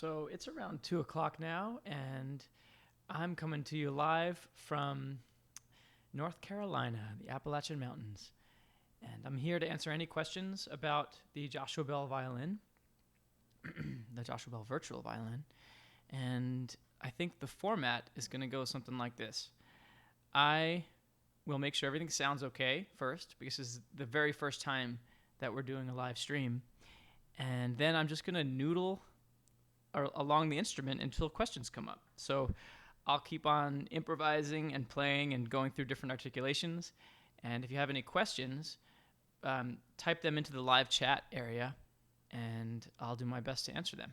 So it's around 2 o'clock now, and I'm coming to you live from North Carolina, the Appalachian Mountains. And I'm here to answer any questions about the Joshua Bell violin, the Joshua Bell virtual violin. And I think the format is going to go something like this. I will make sure everything sounds okay first, because this is the very first time that we're doing a live stream. And then I'm just going to noodle along the instrument until questions come up. So I'll keep on improvising and playing and going through different articulations. And if you have any questions, type them into the live chat area, and I'll do my best to answer them.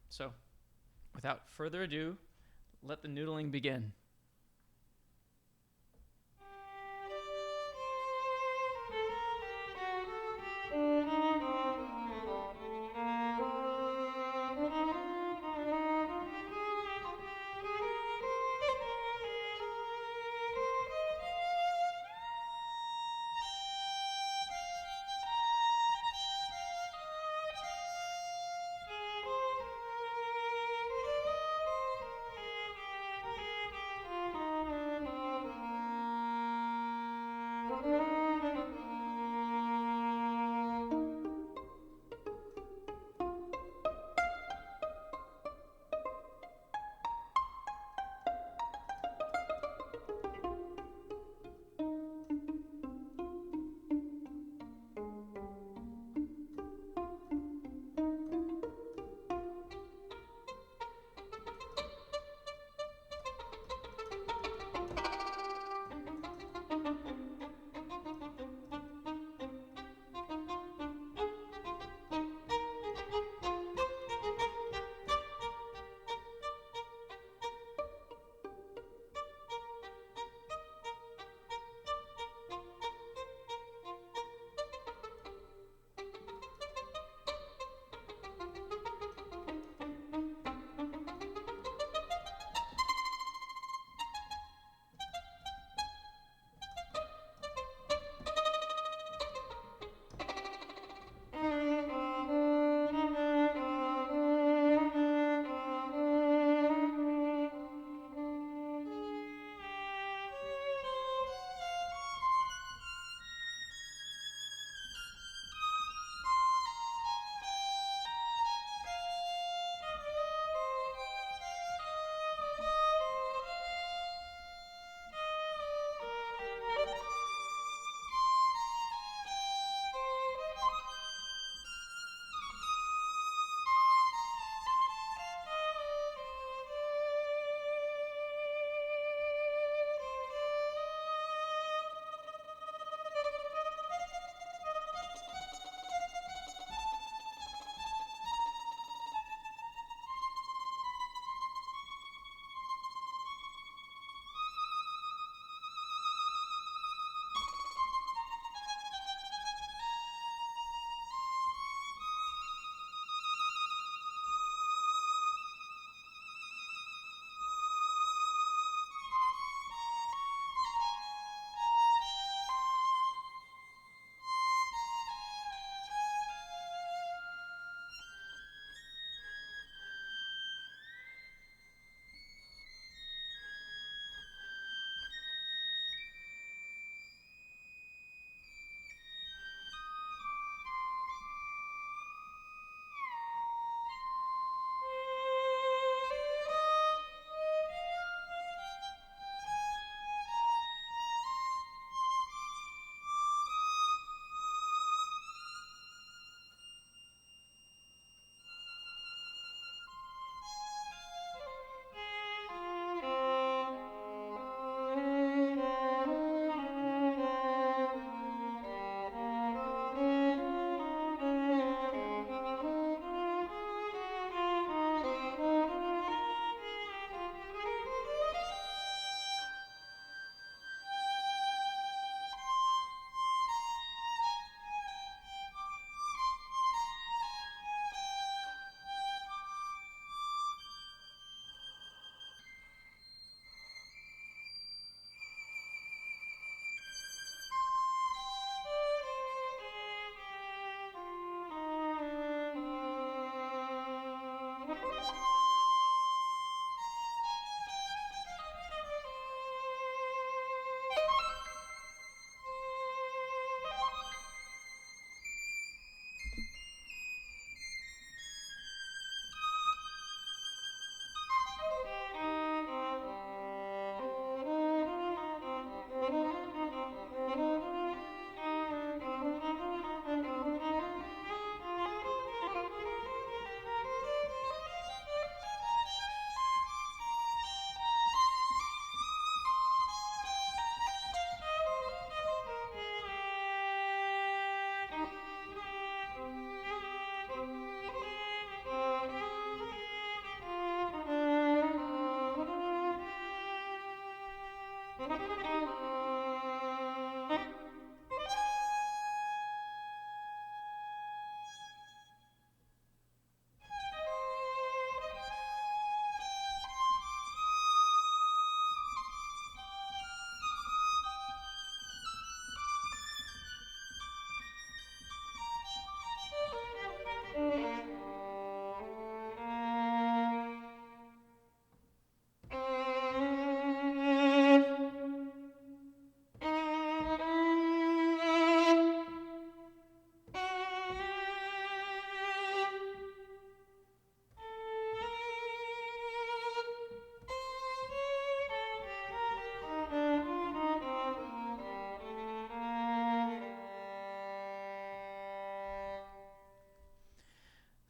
So without further ado, let the noodling begin.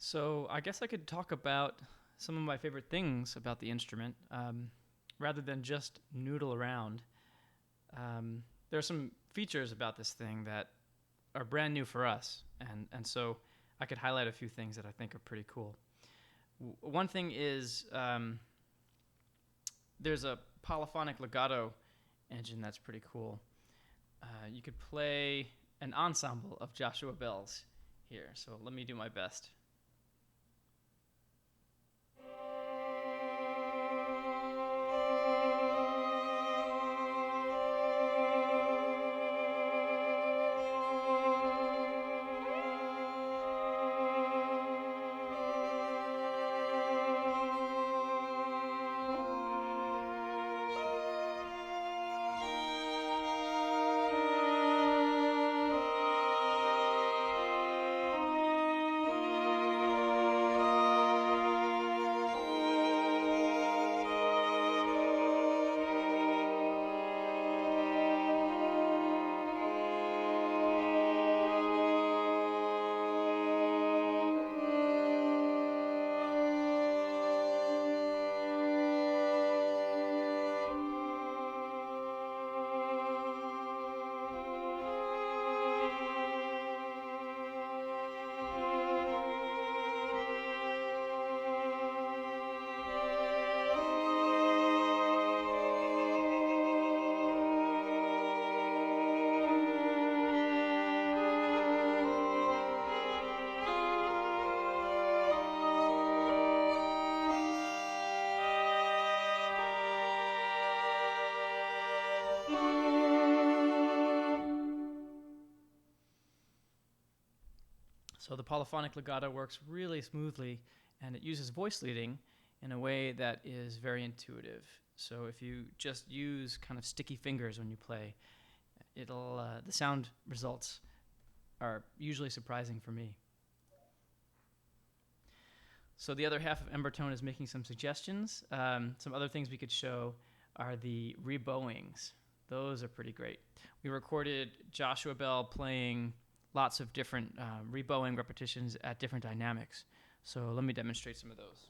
So I guess I could talk about some of my favorite things about the instrument, rather than just noodle around. There are some features about this thing that are brand new for us, and so I could highlight a few things that I think are pretty cool. One thing is there's a polyphonic legato engine that's pretty cool. You could play an ensemble of Joshua bells here, so let me do my best. So the polyphonic legato works really smoothly, and it uses voice leading in a way that is very intuitive. So if you just use kind of sticky fingers when you play, the sound results are usually surprising for me. So the other half of Embertone is making some suggestions. Some other things we could show are the rebowings. Those are pretty great. We recorded Joshua Bell playing lots of different rebowing repetitions at different dynamics. So let me demonstrate some of those.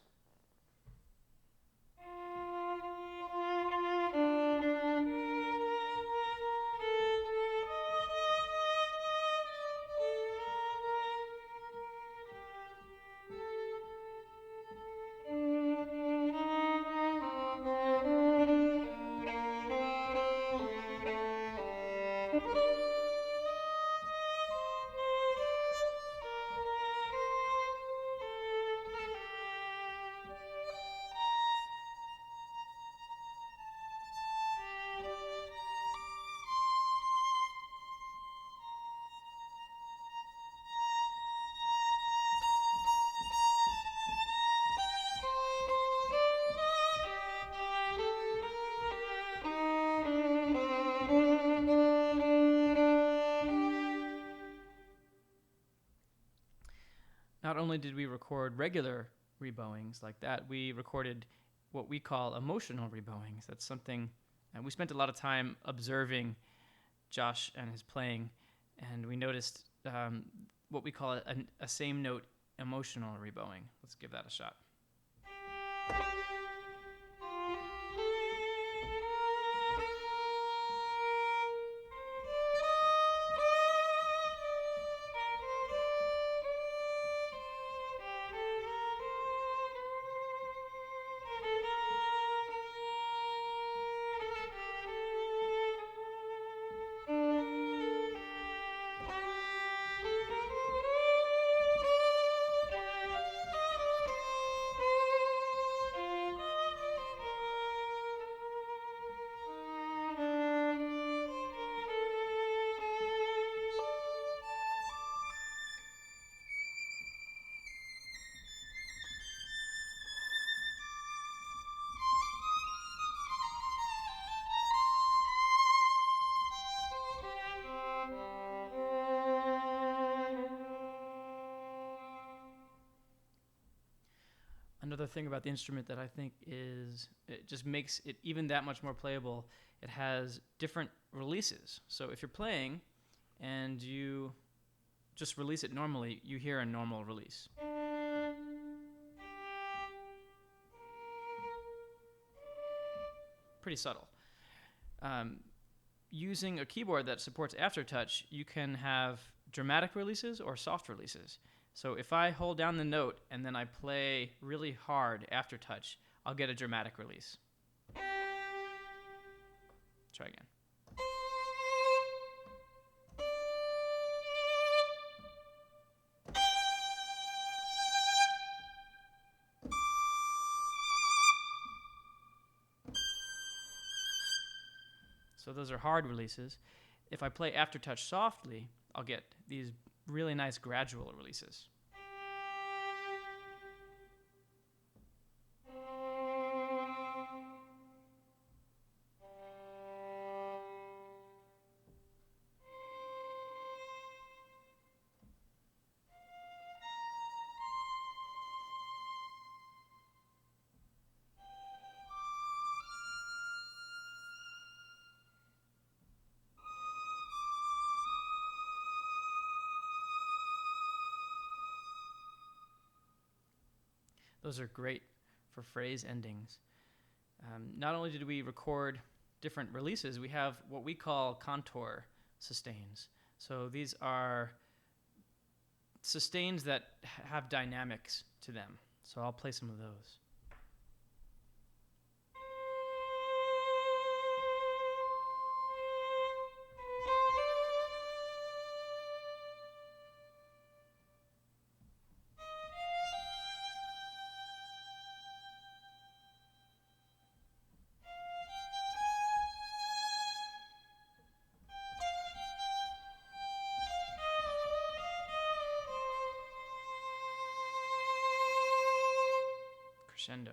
Not only did we record regular rebowings like that, we recorded what we call emotional rebowings. That's something, and we spent a lot of time observing Josh and his playing, and we noticed what we call a same note emotional rebowing. Let's give that a shot. Another thing about the instrument that I think it just makes it even that much more playable. It has different releases. So if you're playing and you just release it normally, you hear a normal release. Pretty subtle. Using a keyboard that supports aftertouch, you can have dramatic releases or soft releases. So if I hold down the note and then I play really hard aftertouch, I'll get a dramatic release. Try again. So those are hard releases. If I play aftertouch softly, I'll get these really nice gradual releases. Those are great for phrase endings. Not only did we record different releases, we have what we call contour sustains. So these are sustains that have dynamics to them. So I'll play some of those. Crescendo.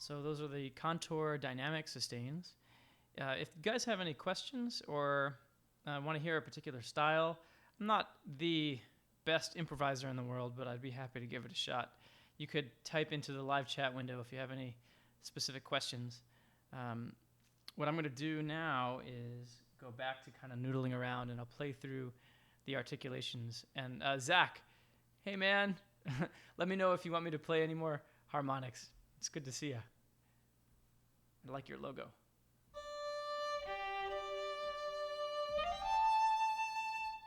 So those are the contour dynamic sustains. If you guys have any questions or want to hear a particular style, I'm not the best improviser in the world, but I'd be happy to give it a shot. You could type into the live chat window if you have any specific questions. What I'm going to do now is go back to kind of noodling around, and I'll play through the articulations. And Zach, hey man, let me know if you want me to play any more harmonics. It's good to see you. I like your logo.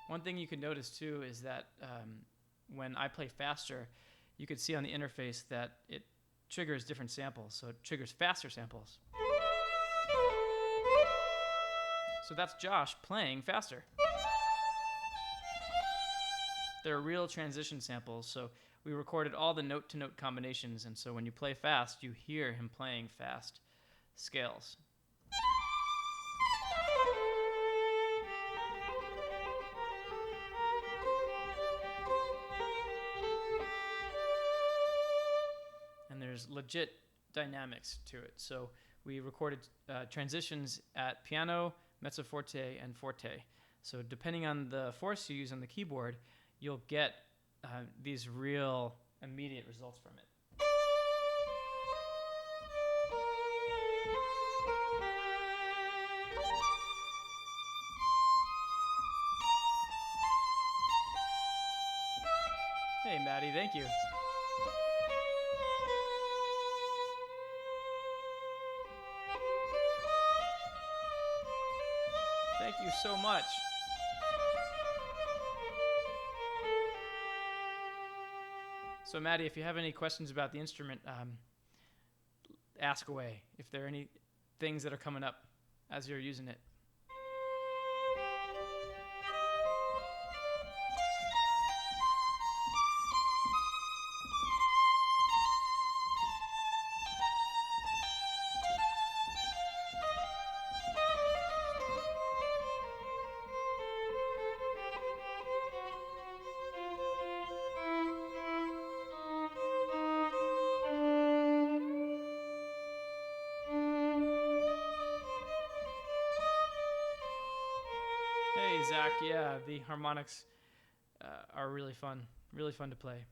One thing you can notice too is that when I play faster, you could see on the interface that it triggers different samples. So it triggers faster samples. So that's Josh playing faster. They're real transition samples. So we recorded all the note-to-note combinations, and so when you play fast, you hear him playing fast scales. And there's legit dynamics to it. So we recorded transitions at piano, mezzo forte, and forte. So depending on the force you use on the keyboard, you'll get these real immediate results from it. Hey, Maddie, thank you. Thank you so much. So, Maddie, if you have any questions about the instrument, ask away. If there are any things that are coming up as you're using it. Hey, Zach. Yeah, the harmonics are really fun to play.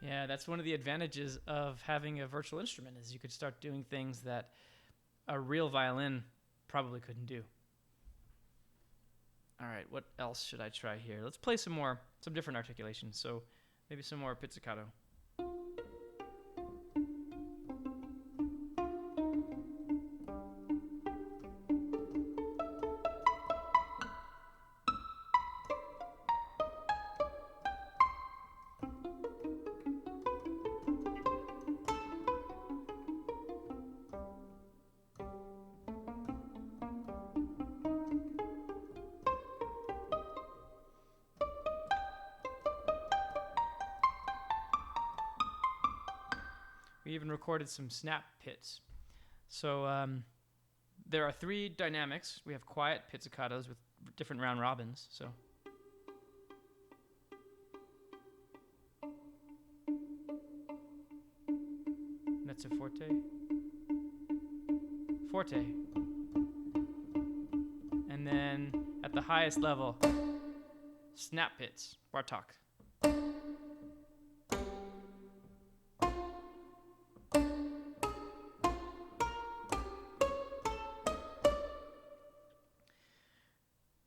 Yeah, that's one of the advantages of having a virtual instrument is you could start doing things that a real violin probably couldn't do. All right, what else should I try here? Let's play some different articulations. So maybe some more pizzicato. We even recorded some snap pits. So there are 3 dynamics. We have quiet pizzicatos with different round robins. So mezzo forte, forte, and then at the highest level, snap pits, Bartok.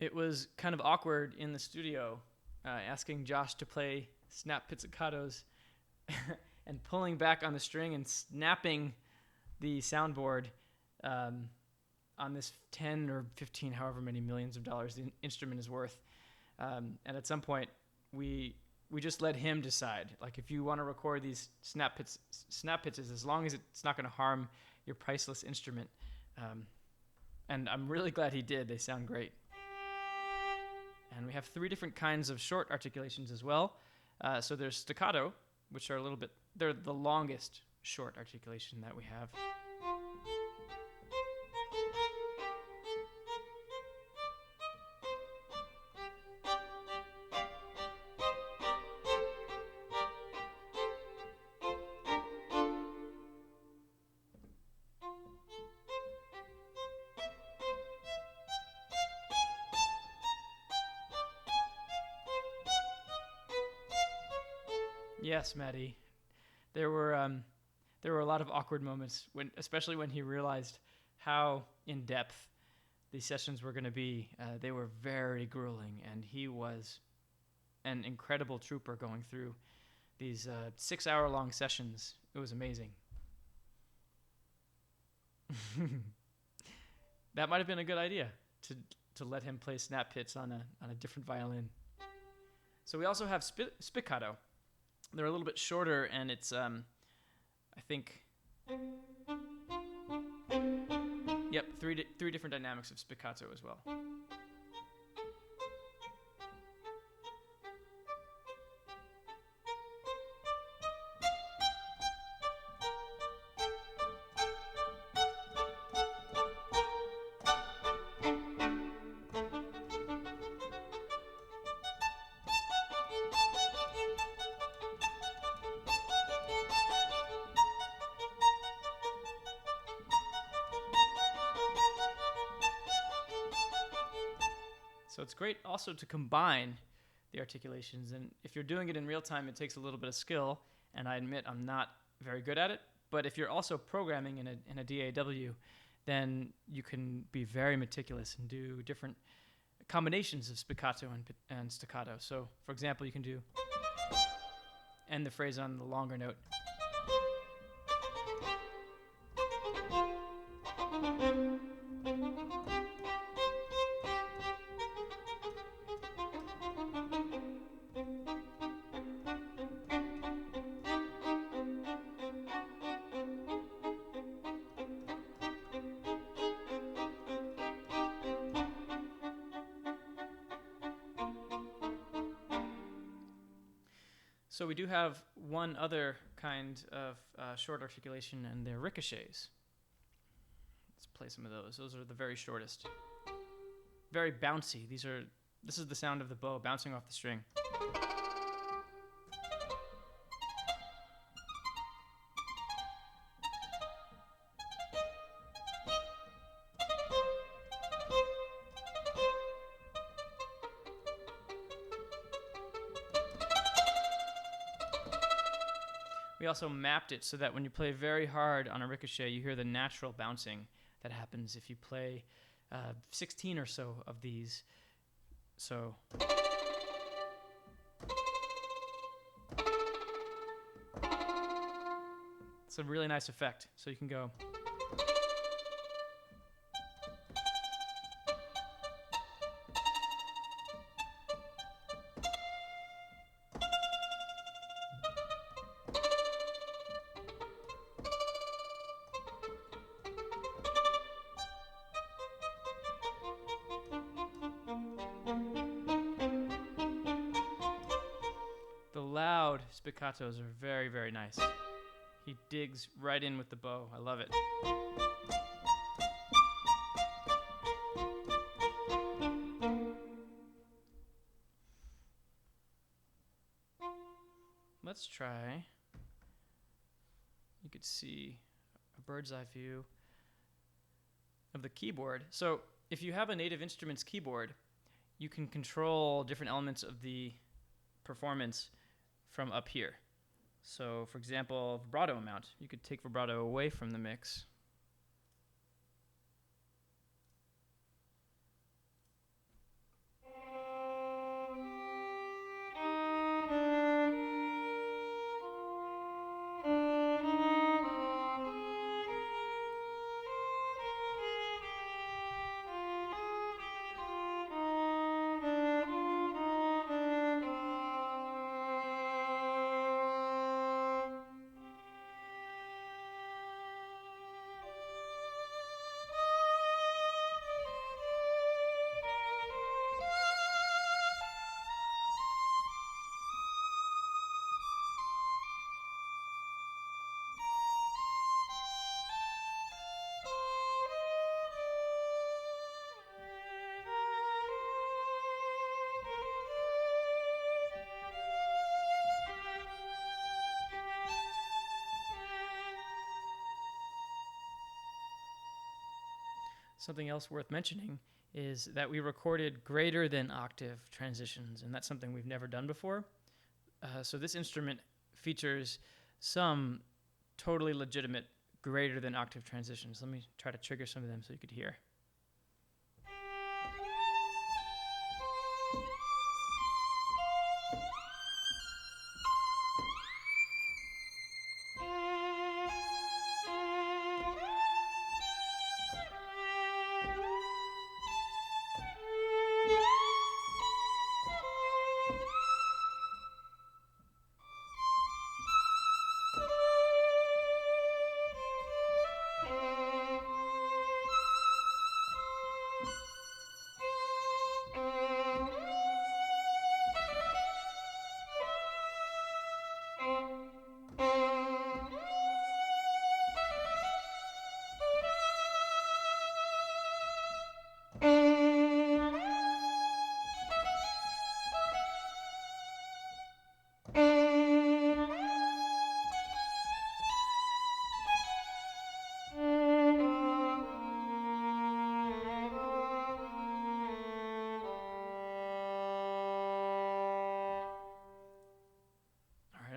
It was kind of awkward in the studio asking Josh to play snap pizzicatos and pulling back on the string and snapping the soundboard on this 10 or 15, however many millions of dollars the instrument is worth. And at some point, we just let him decide. Like, if you want to record these snap pits, as long as it's not going to harm your priceless instrument. And I'm really glad he did. They sound great. And we have 3 different kinds of short articulations as well. So there's staccato, which are they're the longest short articulation that we have. Yes, Maddie. There were a lot of awkward moments especially when he realized how in depth these sessions were going to be. They were very grueling, and he was an incredible trooper going through these 6-hour-long sessions. It was amazing. That might have been a good idea to let him play snap pits on a different violin. So we also have spiccato. They're a little bit shorter, and it's, I think, yep, three different dynamics of spiccato as well. So it's great also to combine the articulations. And if you're doing it in real time, it takes a little bit of skill. And I admit I'm not very good at it. But if you're also programming in a DAW, then you can be very meticulous and do different combinations of spiccato and staccato. So, for example, you can do end the phrase on the longer note. So we do have one other kind of short articulation, and they're ricochets. Let's play some of those. Those are the very shortest. Very bouncy. This is the sound of the bow bouncing off the string. We also mapped it so that when you play very hard on a ricochet, you hear the natural bouncing that happens if you play 16 or so of these. So it's a really nice effect. So you can go. The loud spiccatos are very, very nice. He digs right in with the bow. I love it. Let's try. You could see a bird's eye view of the keyboard. So if you have a Native Instruments keyboard, you can control different elements of the performance from up here. So for example, vibrato amount. You could take vibrato away from the mix. Something else worth mentioning is that we recorded greater than octave transitions, and that's something we've never done before. So this instrument features some totally legitimate greater than octave transitions. Let me try to trigger some of them so you could hear.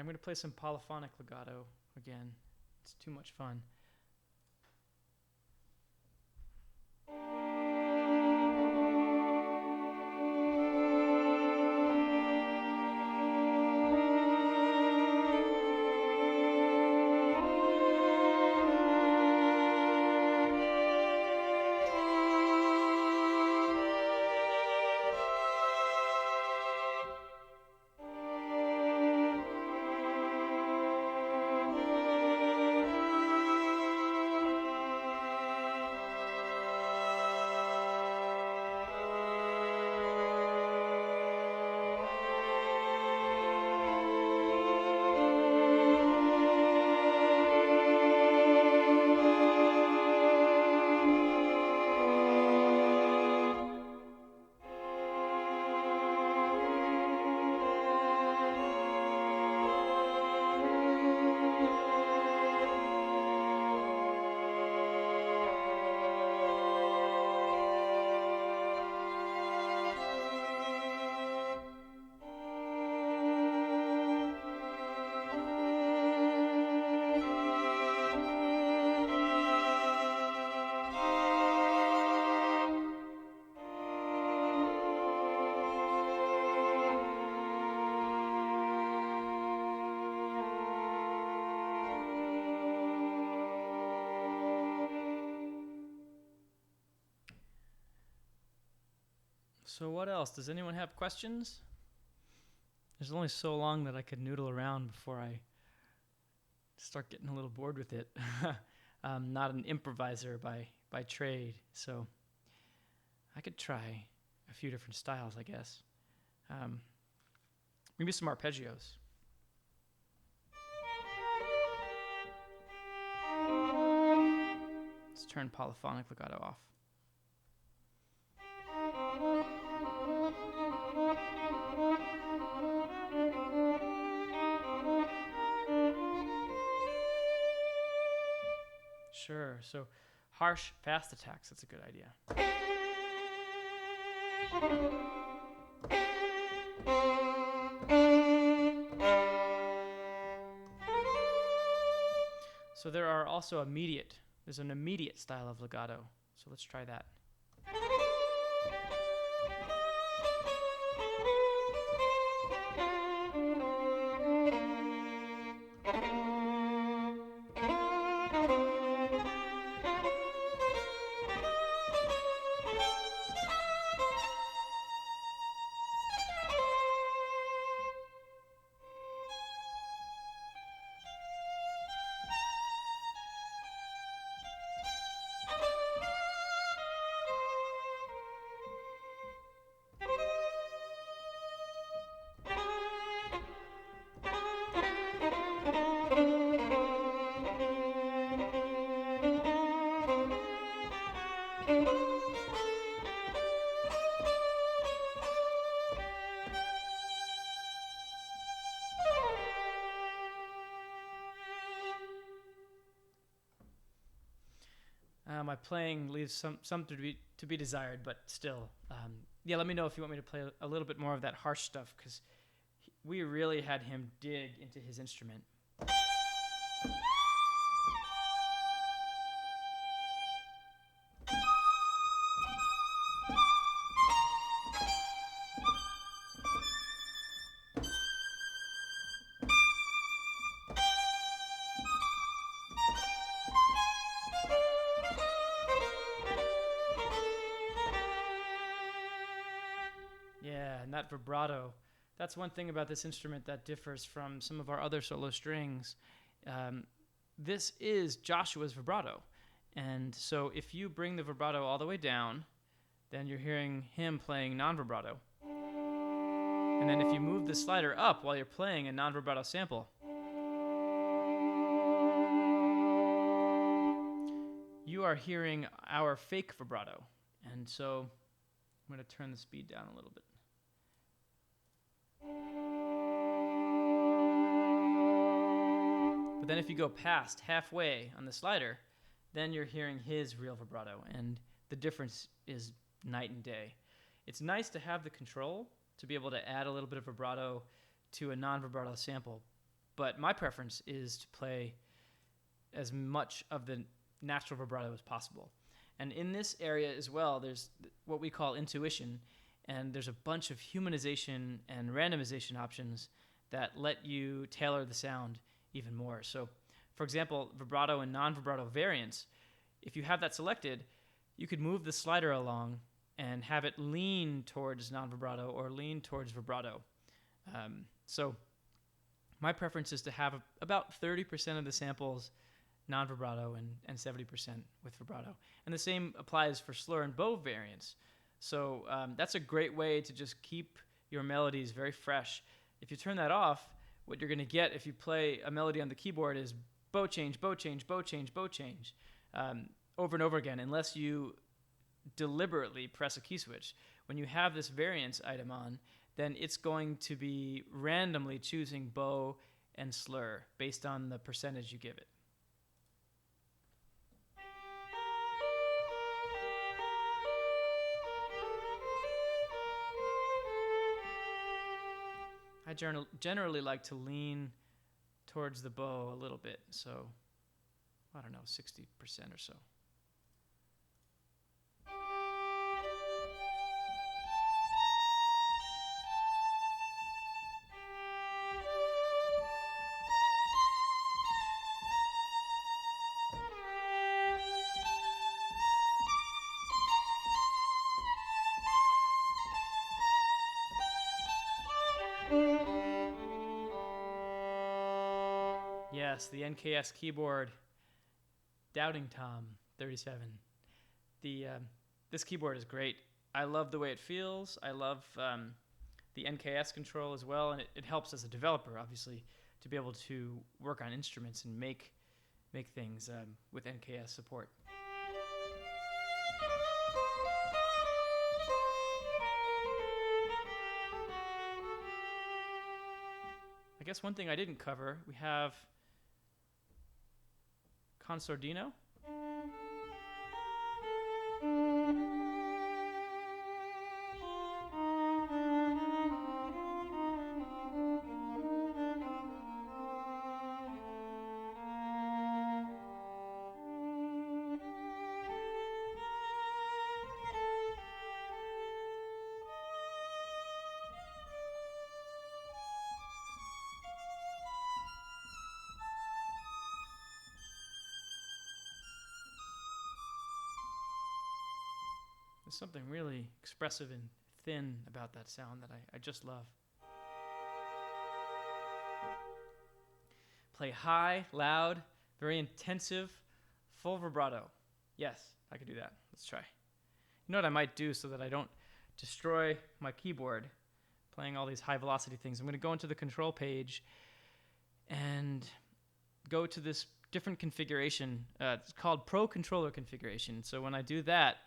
I'm going to play some polyphonic legato again. It's too much fun. So what else? Does anyone have questions? There's only so long that I could noodle around before I start getting a little bored with it. I'm not an improviser by trade, so I could try a few different styles, I guess. Maybe some arpeggios. Let's turn polyphonic legato off. Sure, so harsh, fast attacks, that's a good idea. So there are also there's an immediate style of legato, so let's try that. My playing leaves some to be desired, but still, yeah. Let me know if you want me to play a little bit more of that harsh stuff, because we really had him dig into his instrument. Yeah, and that vibrato, that's one thing about this instrument that differs from some of our other solo strings. This is Joshua's vibrato. And so if you bring the vibrato all the way down, then you're hearing him playing non-vibrato. And then if you move the slider up while you're playing a non-vibrato sample, you are hearing our fake vibrato. And so I'm going to turn the speed down a little bit. But then if you go past halfway on the slider, then you're hearing his real vibrato, and the difference is night and day. It's nice to have the control to be able to add a little bit of vibrato to a non-vibrato sample, But my preference is to play as much of the natural vibrato as possible. And in this area as well, there's what we call intuition, and there's a bunch of humanization and randomization options that let you tailor the sound even more. So, for example, vibrato and non-vibrato variants, if you have that selected, you could move the slider along and have it lean towards non-vibrato or lean towards vibrato. So my preference is to have about 30% of the samples non-vibrato and 70% with vibrato. And the same applies for slur and bow variants. So that's a great way to just keep your melodies very fresh. If you turn that off, what you're going to get if you play a melody on the keyboard is bow change, bow change, bow change, bow change, over and over again, unless you deliberately press a key switch. When you have this variance item on, then it's going to be randomly choosing bow and slur based on the percentage you give it. I generally like to lean towards the bow a little bit, so I don't know, 60% or so. Yes, the NKS keyboard, Doubting Tom 37. This keyboard is great. I love the way it feels. I love the NKS control as well, and it helps as a developer, obviously, to be able to work on instruments and make things with NKS support. I guess one thing I didn't cover, we have Consordino. There's something really expressive and thin about that sound that I just love. Play high, loud, very intensive, full vibrato. Yes, I could do that. Let's try. You know what I might do so that I don't destroy my keyboard playing all these high velocity things? I'm going to go into the control page and go to this different configuration. It's called Pro Controller Configuration. So when I do that,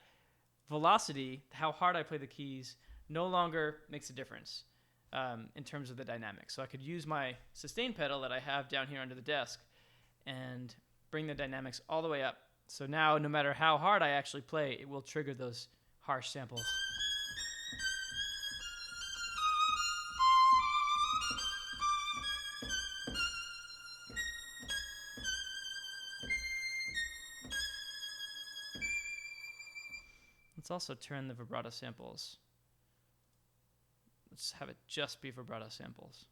velocity, how hard I play the keys, no longer makes a difference in terms of the dynamics. So I could use my sustain pedal that I have down here under the desk and bring the dynamics all the way up. So now, no matter how hard I actually play, it will trigger those harsh samples. Let's also turn the vibrato samples. Let's have it just be vibrato samples.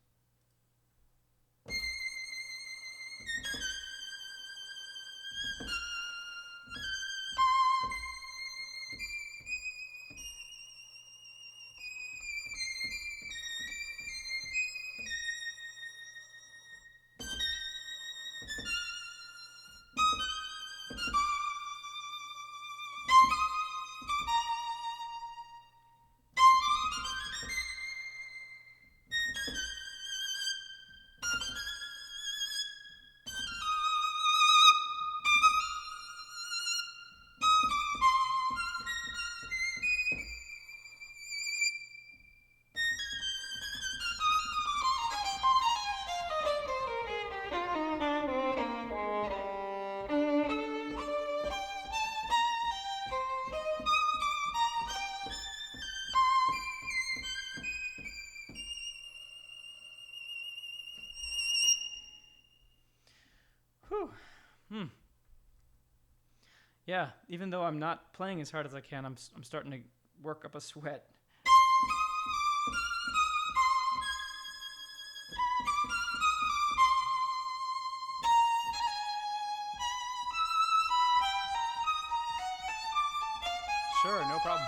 Yeah, even though I'm not playing as hard as I can, I'm starting to work up a sweat. Sure, no problem.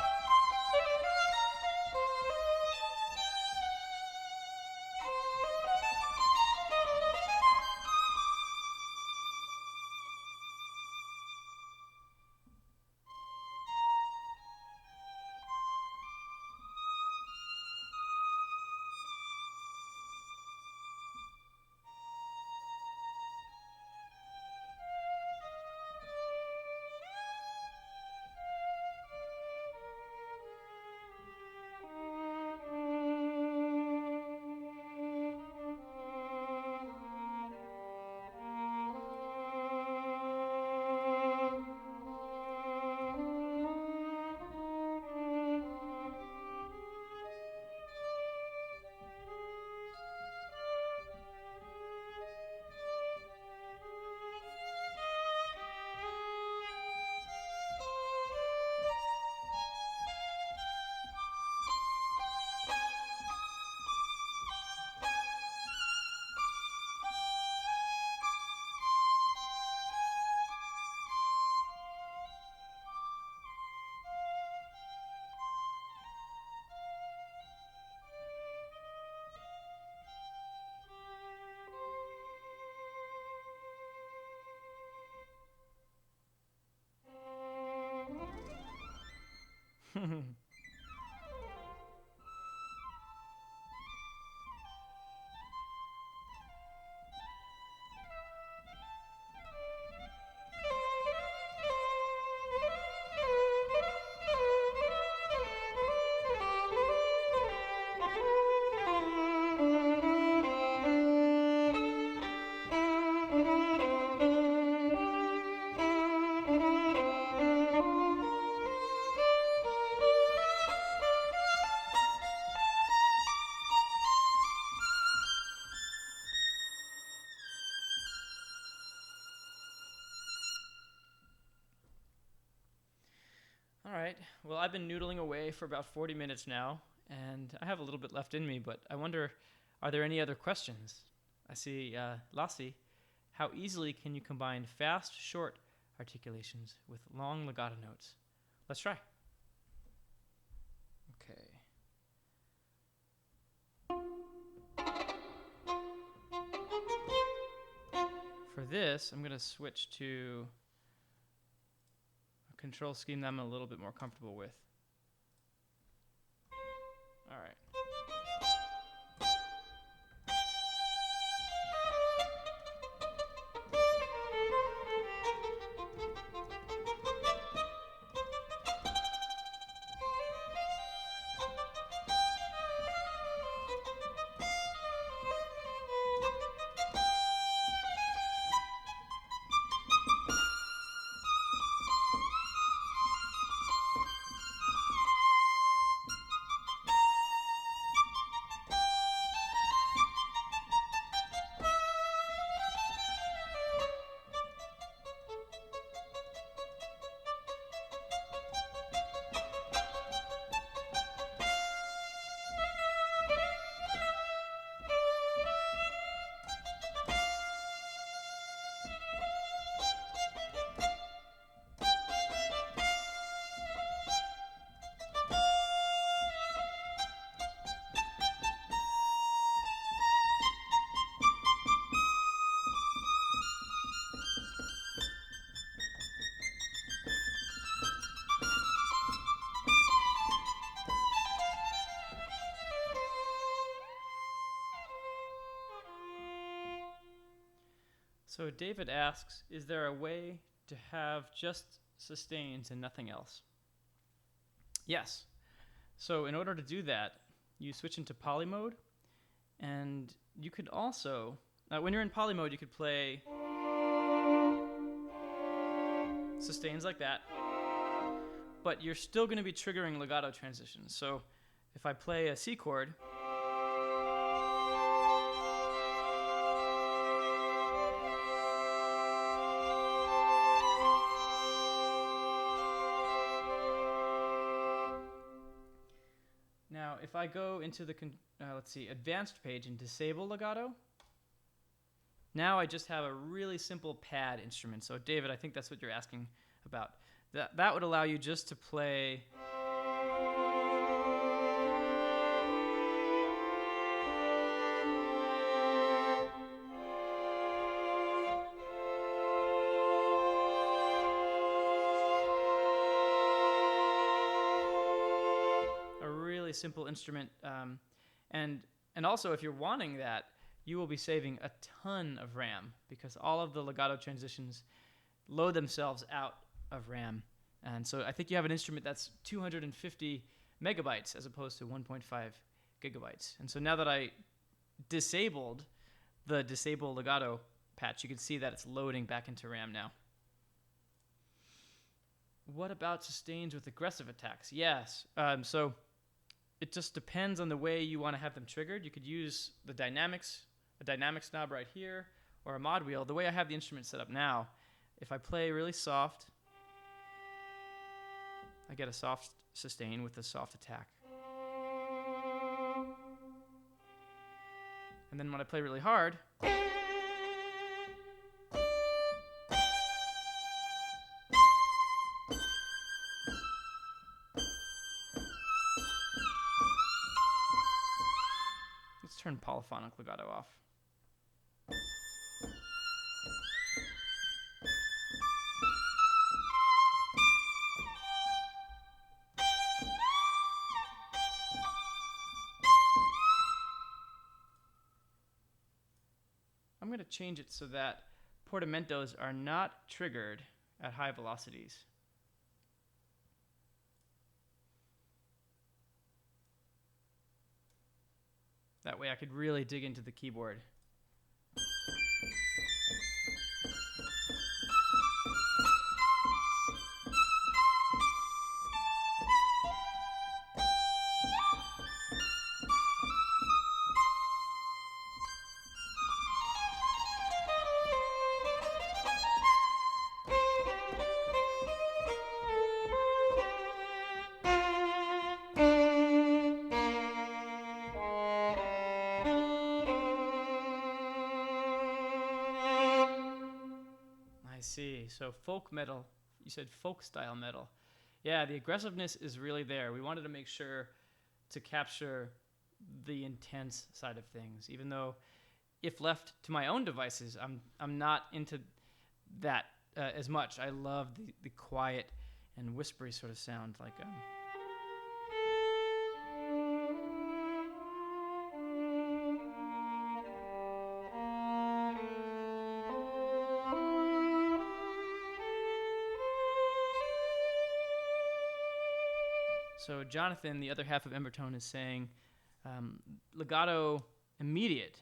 All right. Well, I've been noodling away for about 40 minutes now, and I have a little bit left in me, but I wonder, are there any other questions? I see, Lassie, how easily can you combine fast, short articulations with long legato notes? Let's try. Okay. For this, I'm going to switch to a control scheme that I'm a little bit more comfortable with. All right. So David asks, is there a way to have just sustains and nothing else? Yes. So in order to do that, you switch into poly mode, and you could also, when you're in poly mode, you could play sustains like that, but you're still going to be triggering legato transitions. So if I play a C chord, if I go into the, let's see, advanced page and disable legato, now I just have a really simple pad instrument. So David, I think that's what you're asking about. That would allow you just to play a really simple instrument. And also, if you're wanting that, you will be saving a ton of RAM because all of the legato transitions load themselves out of RAM. And so I think you have an instrument that's 250 megabytes as opposed to 1.5 gigabytes. And so now that I disabled the disable legato patch, you can see that it's loading back into RAM now. What about sustains with aggressive attacks? Yes. So it just depends on the way you want to have them triggered. You could use the dynamics, a dynamics knob right here, or a mod wheel. The way I have the instrument set up now, if I play really soft, I get a soft sustain with a soft attack. And then when I play really hard, let's turn polyphonic legato off. I'm going to change it so that portamentos are not triggered at high velocities. That way I could really dig into the keyboard. See, so folk metal, you said folk style metal. Yeah, the aggressiveness is really there. We wanted to make sure to capture the intense side of things, even though if left to my own devices, I'm not into that as much. I love the quiet and whispery sort of sound, like So Jonathan, the other half of Embertone, is saying legato immediate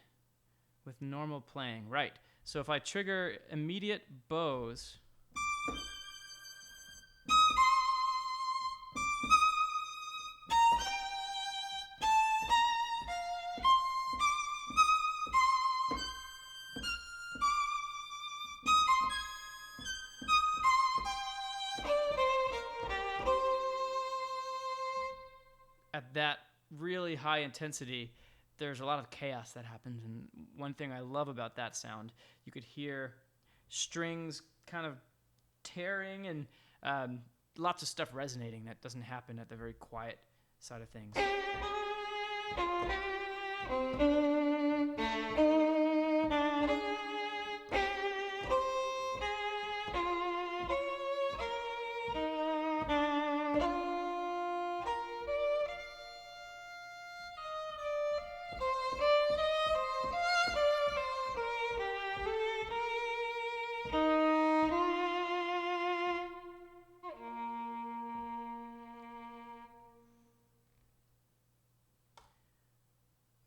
with normal playing. Right. So if I trigger immediate bows, at that really high intensity, there's a lot of chaos that happens. And one thing I love about that sound, you could hear strings kind of tearing and lots of stuff resonating that doesn't happen at the very quiet side of things.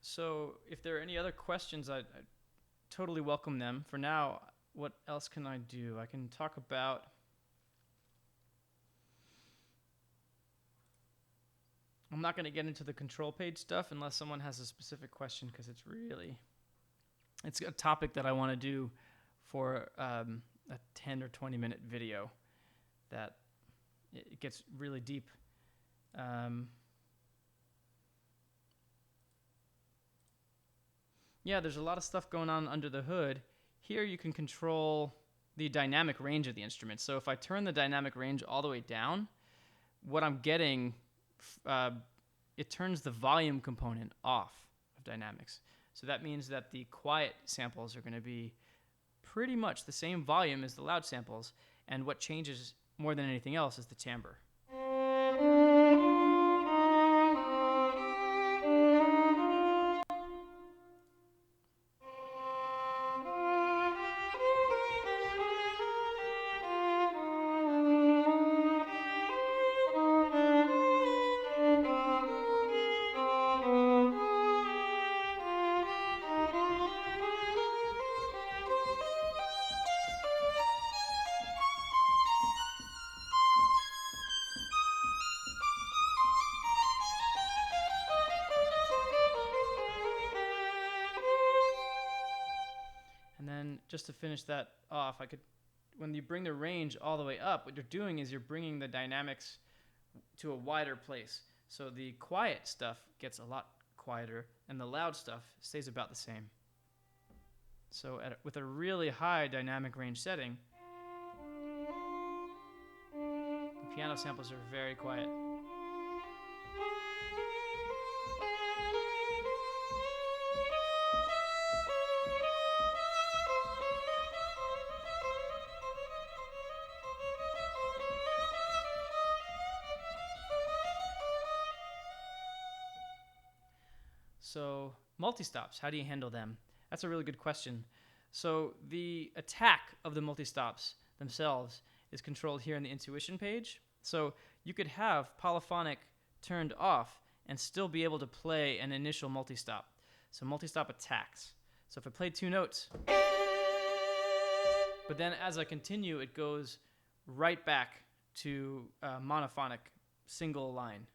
So if there are any other questions, I totally welcome them. For now, what else can I do? I can talk about I'm not going to get into the control page stuff unless someone has a specific question, because it's a topic that I want to do for a 10 or 20 minute video that it gets really deep. Yeah, there's a lot of stuff going on under the hood. Here you can control the dynamic range of the instrument. So if I turn the dynamic range all the way down, what I'm getting, it turns the volume component off of dynamics. So that means that the quiet samples are going to be pretty much the same volume as the loud samples, and what changes more than anything else is the timbre. And then just to finish that off, when you bring the range all the way up, what you're doing is you're bringing the dynamics to a wider place. So the quiet stuff gets a lot quieter, and the loud stuff stays about the same. So with a really high dynamic range setting, the piano samples are very quiet. So multi-stops, how do you handle them? That's a really good question. So the attack of the multi-stops themselves is controlled here in the intuition page. So you could have polyphonic turned off and still be able to play an initial multi-stop. So multi-stop attacks. So if I play 2 notes, but then as I continue, it goes right back to monophonic single line.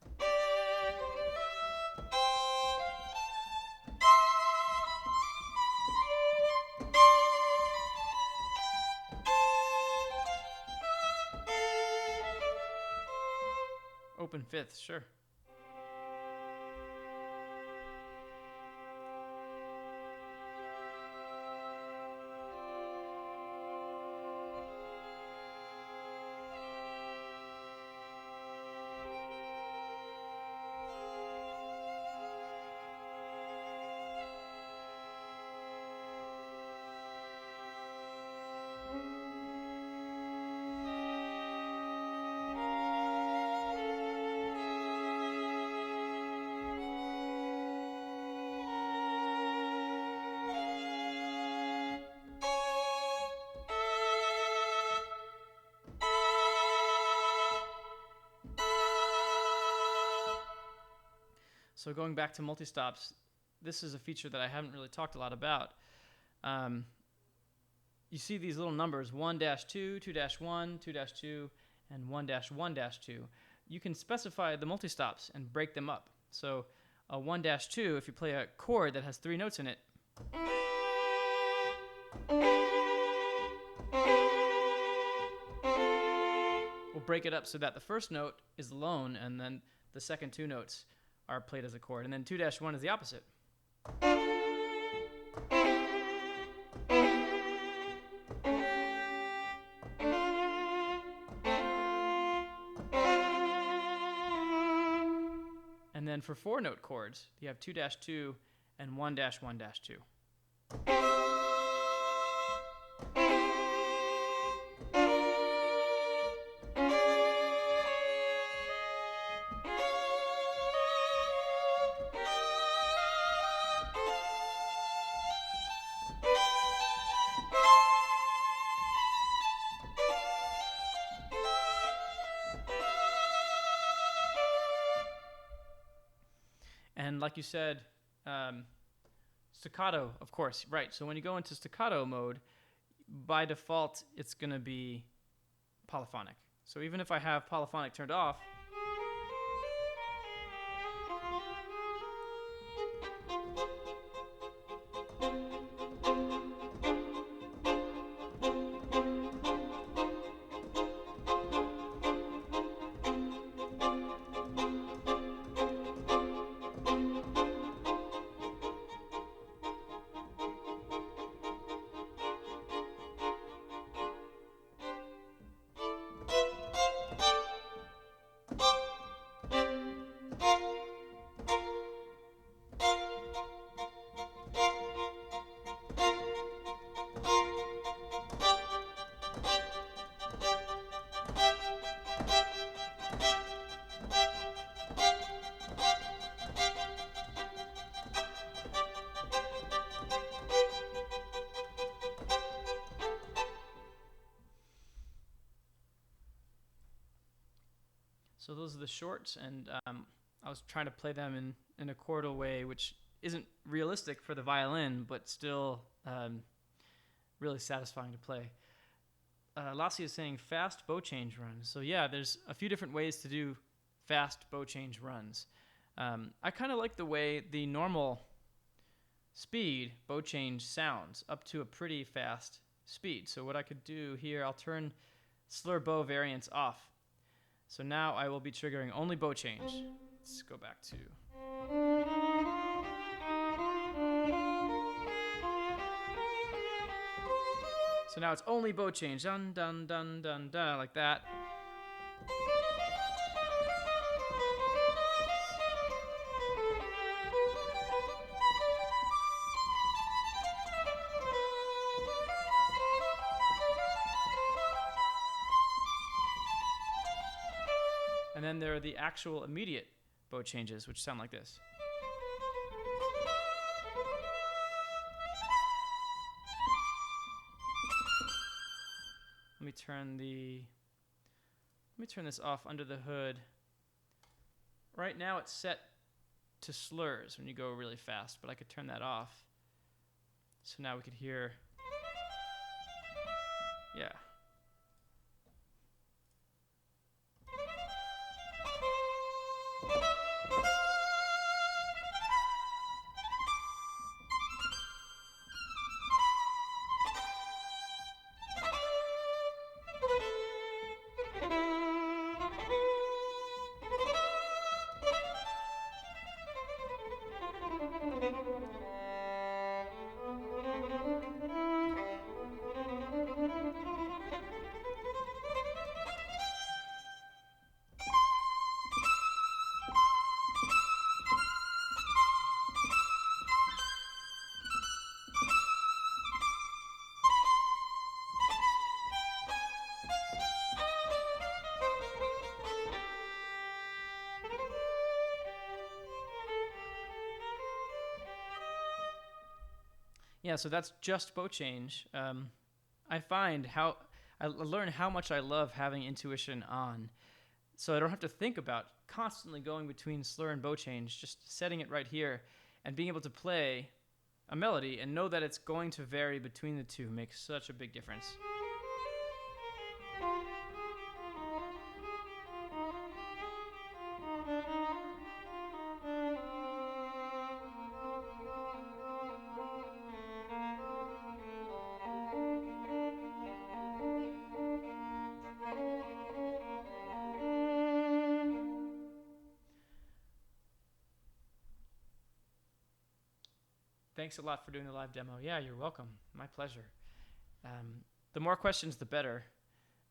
Open fifths, sure. So going back to multi-stops, this is a feature that I haven't really talked a lot about. You see these little numbers, 1-2, 2-1, 2-2, and 1-1-2. You can specify the multi-stops and break them up. So a 1-2, if you play a chord that has 3 notes in it, we'll break it up so that the first note is alone, and then the second 2 notes are played as a chord. And then 2-1 is the opposite. And then for 4-note chords, you have 2-2 and 1-1-2. And like you said, staccato, of course, right. So when you go into staccato mode, by default, it's going to be polyphonic. So even if I have polyphonic turned off, So those are the shorts, and I was trying to play them in a chordal way, which isn't realistic for the violin, but still really satisfying to play. Lassie is saying fast bow change runs. So yeah, there's a few different ways to do fast bow change runs. I kind of like the way the normal speed bow change sounds up to a pretty fast speed. So what I could do here, I'll turn slur bow variants off. So now I will be triggering only bow change. Let's go back to... So now it's only bow change. Dun, dun, dun, dun, dun, like that. And then there are the actual immediate bow changes, which sound like this. Let me turn this off under the hood. Right now it's set to slurs when you go really fast, but I could turn that off. So now we could hear, yeah. Yeah, so that's just bow change. I learn how much I love having intuition on, so I don't have to think about constantly going between slur and bow change, just setting it right here and being able to play a melody and know that it's going to vary between the two makes such a big difference. Thanks a lot for doing the live demo. Yeah, you're welcome. My pleasure. The more questions, the better.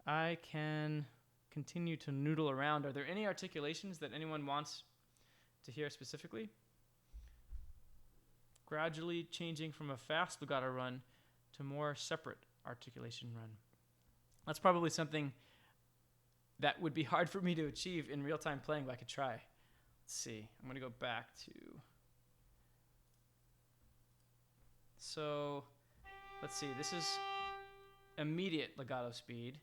I can continue to noodle around. Are there any articulations that anyone wants to hear specifically? Gradually changing from a fast legato run to more separate articulation run. That's probably something that would be hard for me to achieve in real-time playing, but I could try. Let's see. I'm going to go back to... So, let's see. This is immediate legato speed.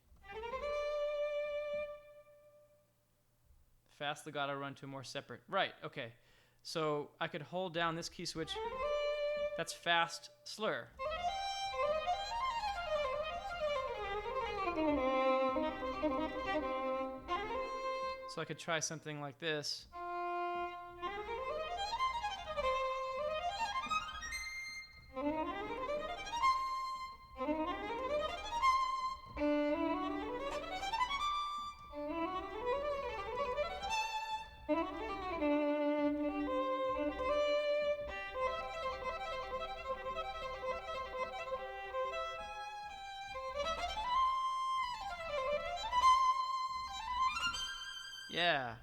Fast legato run to more separate. Right, okay. So I could hold down this key switch. That's fast slur. So I could try something like this. Yeah.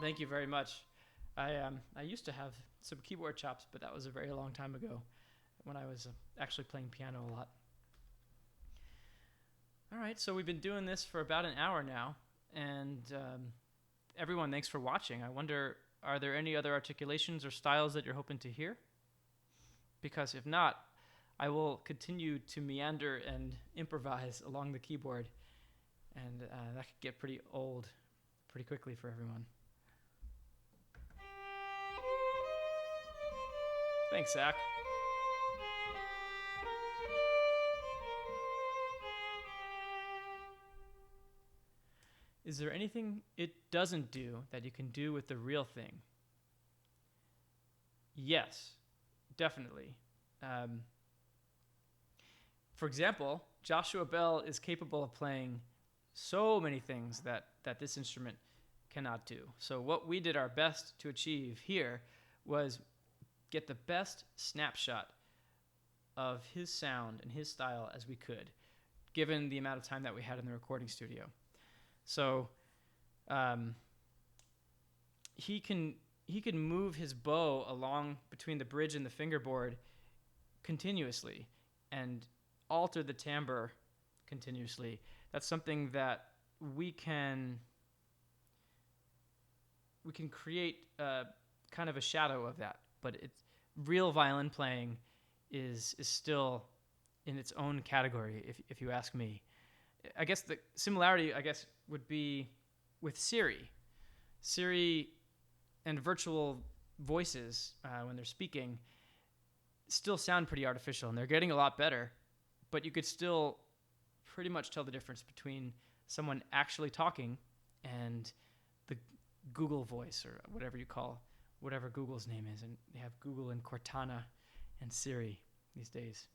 Thank you very much. I used to have some keyboard chops, but that was a very long time ago when I was actually playing piano a lot. All right, so we've been doing this for about an hour now, and everyone, thanks for watching. I wonder, are there any other articulations or styles that you're hoping to hear? Because if not, I will continue to meander and improvise along the keyboard, and that could get pretty old pretty quickly for everyone. Thanks, Zach. Is there anything it doesn't do that you can do with the real thing? Yes, definitely. For example, Joshua Bell is capable of playing so many things that this instrument cannot do. So what we did our best to achieve here was get the best snapshot of his sound and his style as we could, given the amount of time that we had in the recording studio. So he can move his bow along between the bridge and the fingerboard continuously and alter the timbre continuously. That's something that we can create kind of a shadow of that, but it's real violin playing is still in its own category, if you ask me. I guess the similarity, would be with Siri. Siri and virtual voices, when they're speaking, still sound pretty artificial, and they're getting a lot better, but you could still pretty much tell the difference between someone actually talking and the Google voice, or whatever you call whatever Google's name is. And they have Google and Cortana and Siri these days.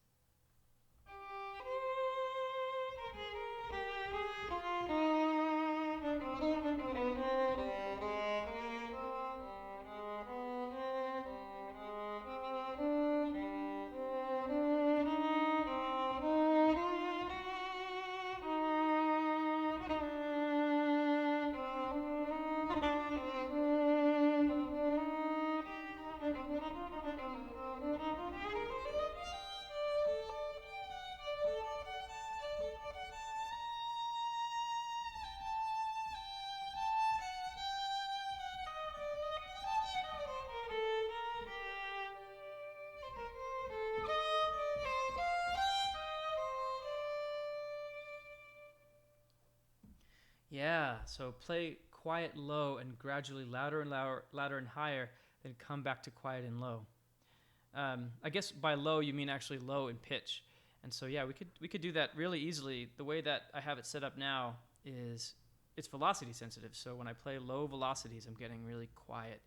Yeah, so play quiet low and gradually louder and louder and higher, then come back to quiet and low. I guess by low you mean actually low in pitch. And so yeah, we could do that really easily. The way that I have it set up now is it's velocity sensitive. So when I play low velocities, I'm getting really quiet.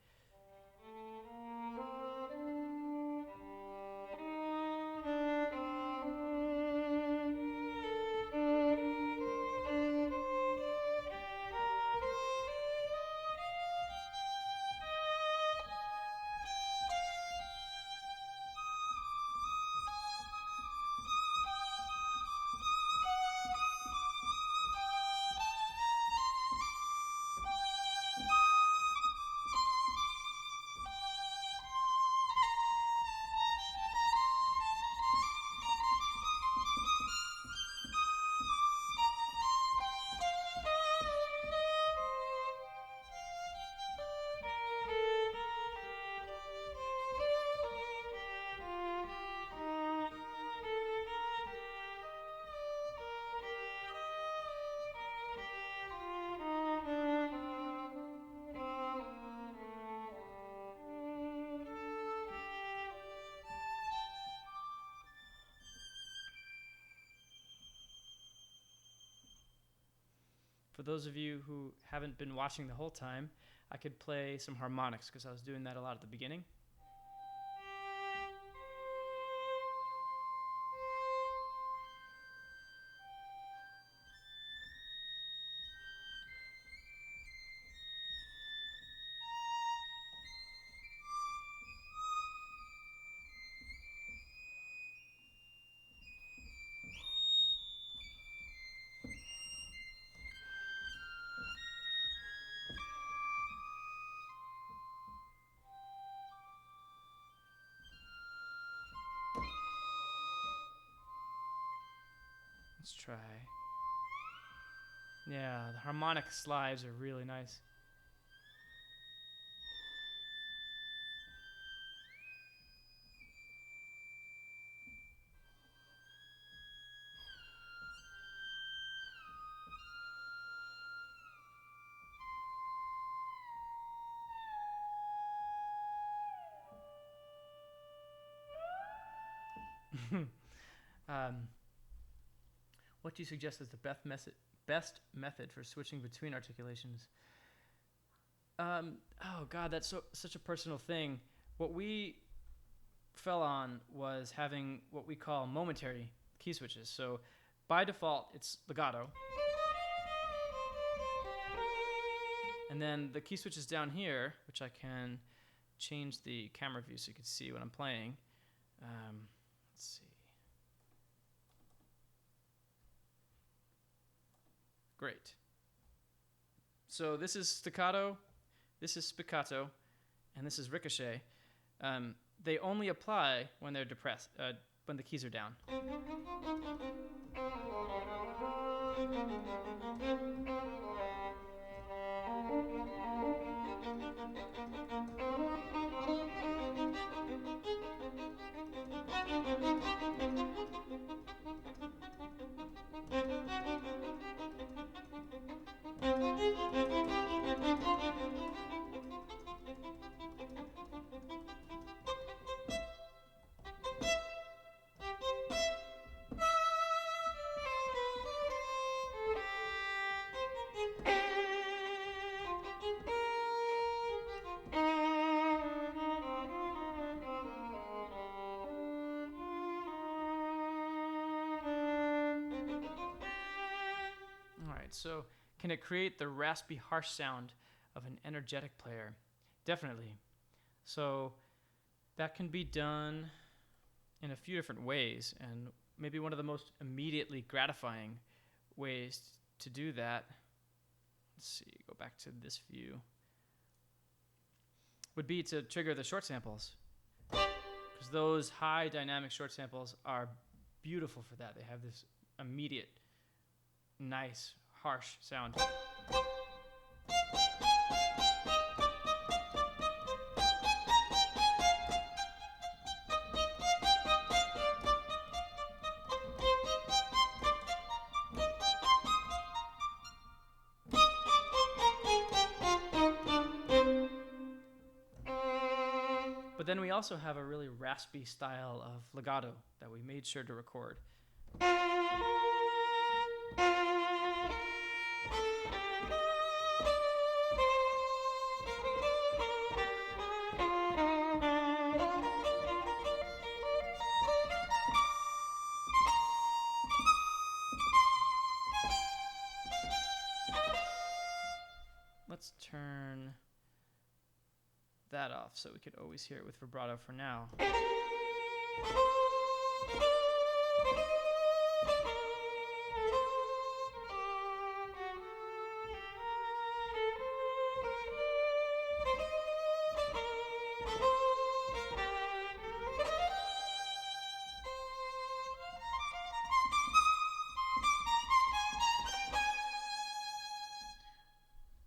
For those of you who haven't been watching the whole time, I could play some harmonics because I was doing that a lot at the beginning. Let's try. Yeah, the harmonic slides are really nice. um, what do you suggest is the best method for switching between articulations? Oh God, that's such a personal thing. What we fell on was having what we call momentary key switches. So by default, it's legato. And then the key switches down here, which I can change the camera view so you can see what I'm playing. Let's see. Great. So this is staccato, this is spiccato, and this is ricochet. They only apply when they're depressed, when the keys are down. So can it create the raspy, harsh sound of an energetic player? Definitely. So that can be done in a few different ways, and maybe one of the most immediately gratifying ways to do that, let's see, go back to this view, would be to trigger the short samples, because those high dynamic short samples are beautiful for that. They have this immediate, nice, harsh sound. But then we also have a really raspy style of legato that we made sure to record. Let's turn that off so we could always hear it with vibrato for now.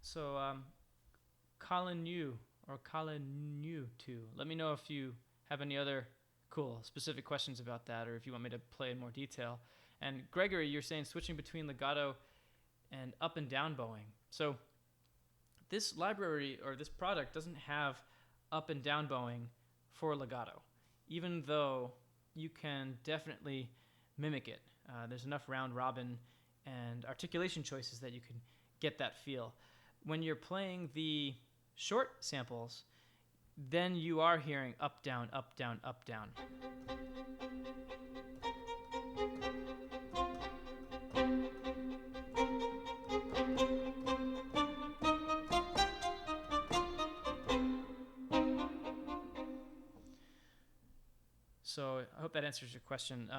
So, Colin Yu or Colin Yu too. Let me know if you have any other cool specific questions about that, or if you want me to play in more detail. And Gregory, you're saying switching between legato and up and down bowing. So this library or this product doesn't have up and down bowing for legato, even though you can definitely mimic it. There's enough round robin and articulation choices that you can get that feel. When you're playing the short samples, then you are hearing up, down, up, down, up, down. So I hope that answers your question.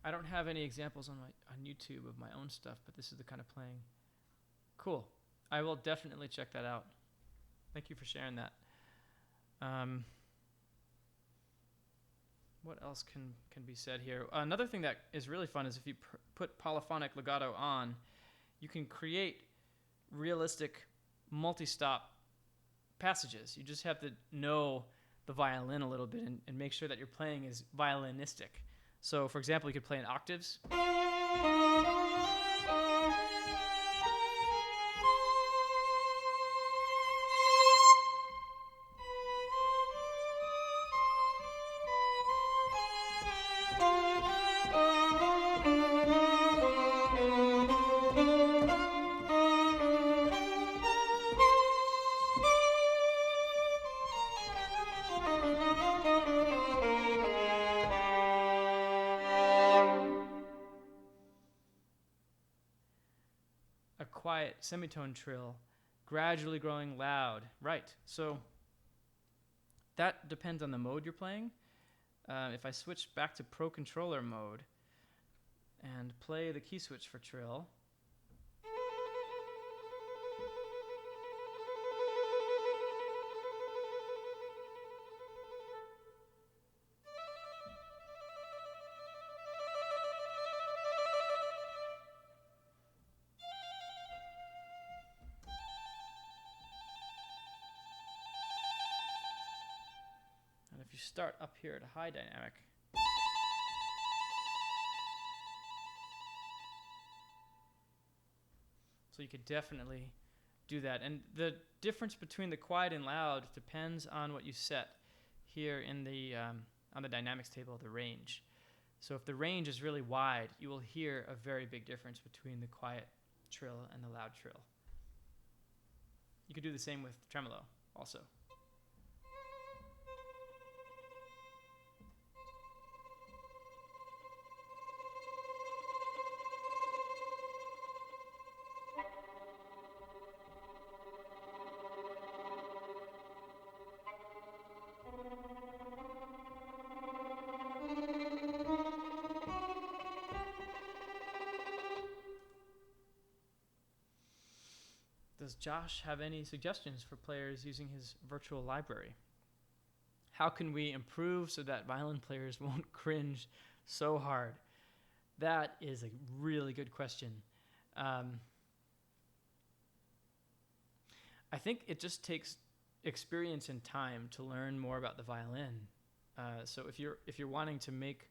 I don't have any examples on YouTube of my own stuff, but this is the kind of playing. Cool. I will definitely check that out. Thank you for sharing that. What else can be said here? Another thing that is really fun is if you put polyphonic legato on, you can create realistic multi-stop passages. You just have to know the violin a little bit and make sure that your playing is violinistic. So, for example, you could play in octaves. A quiet semitone trill, gradually growing loud. Right. So that depends on the mode you're playing. If I switch back to Pro Controller mode and play the key switch for trill, and if you start up here at a high dynamic, so you could definitely do that. And the difference between the quiet and loud depends on what you set here in the on the dynamics table, the range. So if the range is really wide, you will hear a very big difference between the quiet trill and the loud trill. You could do the same with tremolo also. Does Josh have any suggestions for players using his virtual library? How can we improve so that violin players won't cringe so hard? That is a really good question. I think it just takes experience and time to learn more about the violin. So if you're wanting to make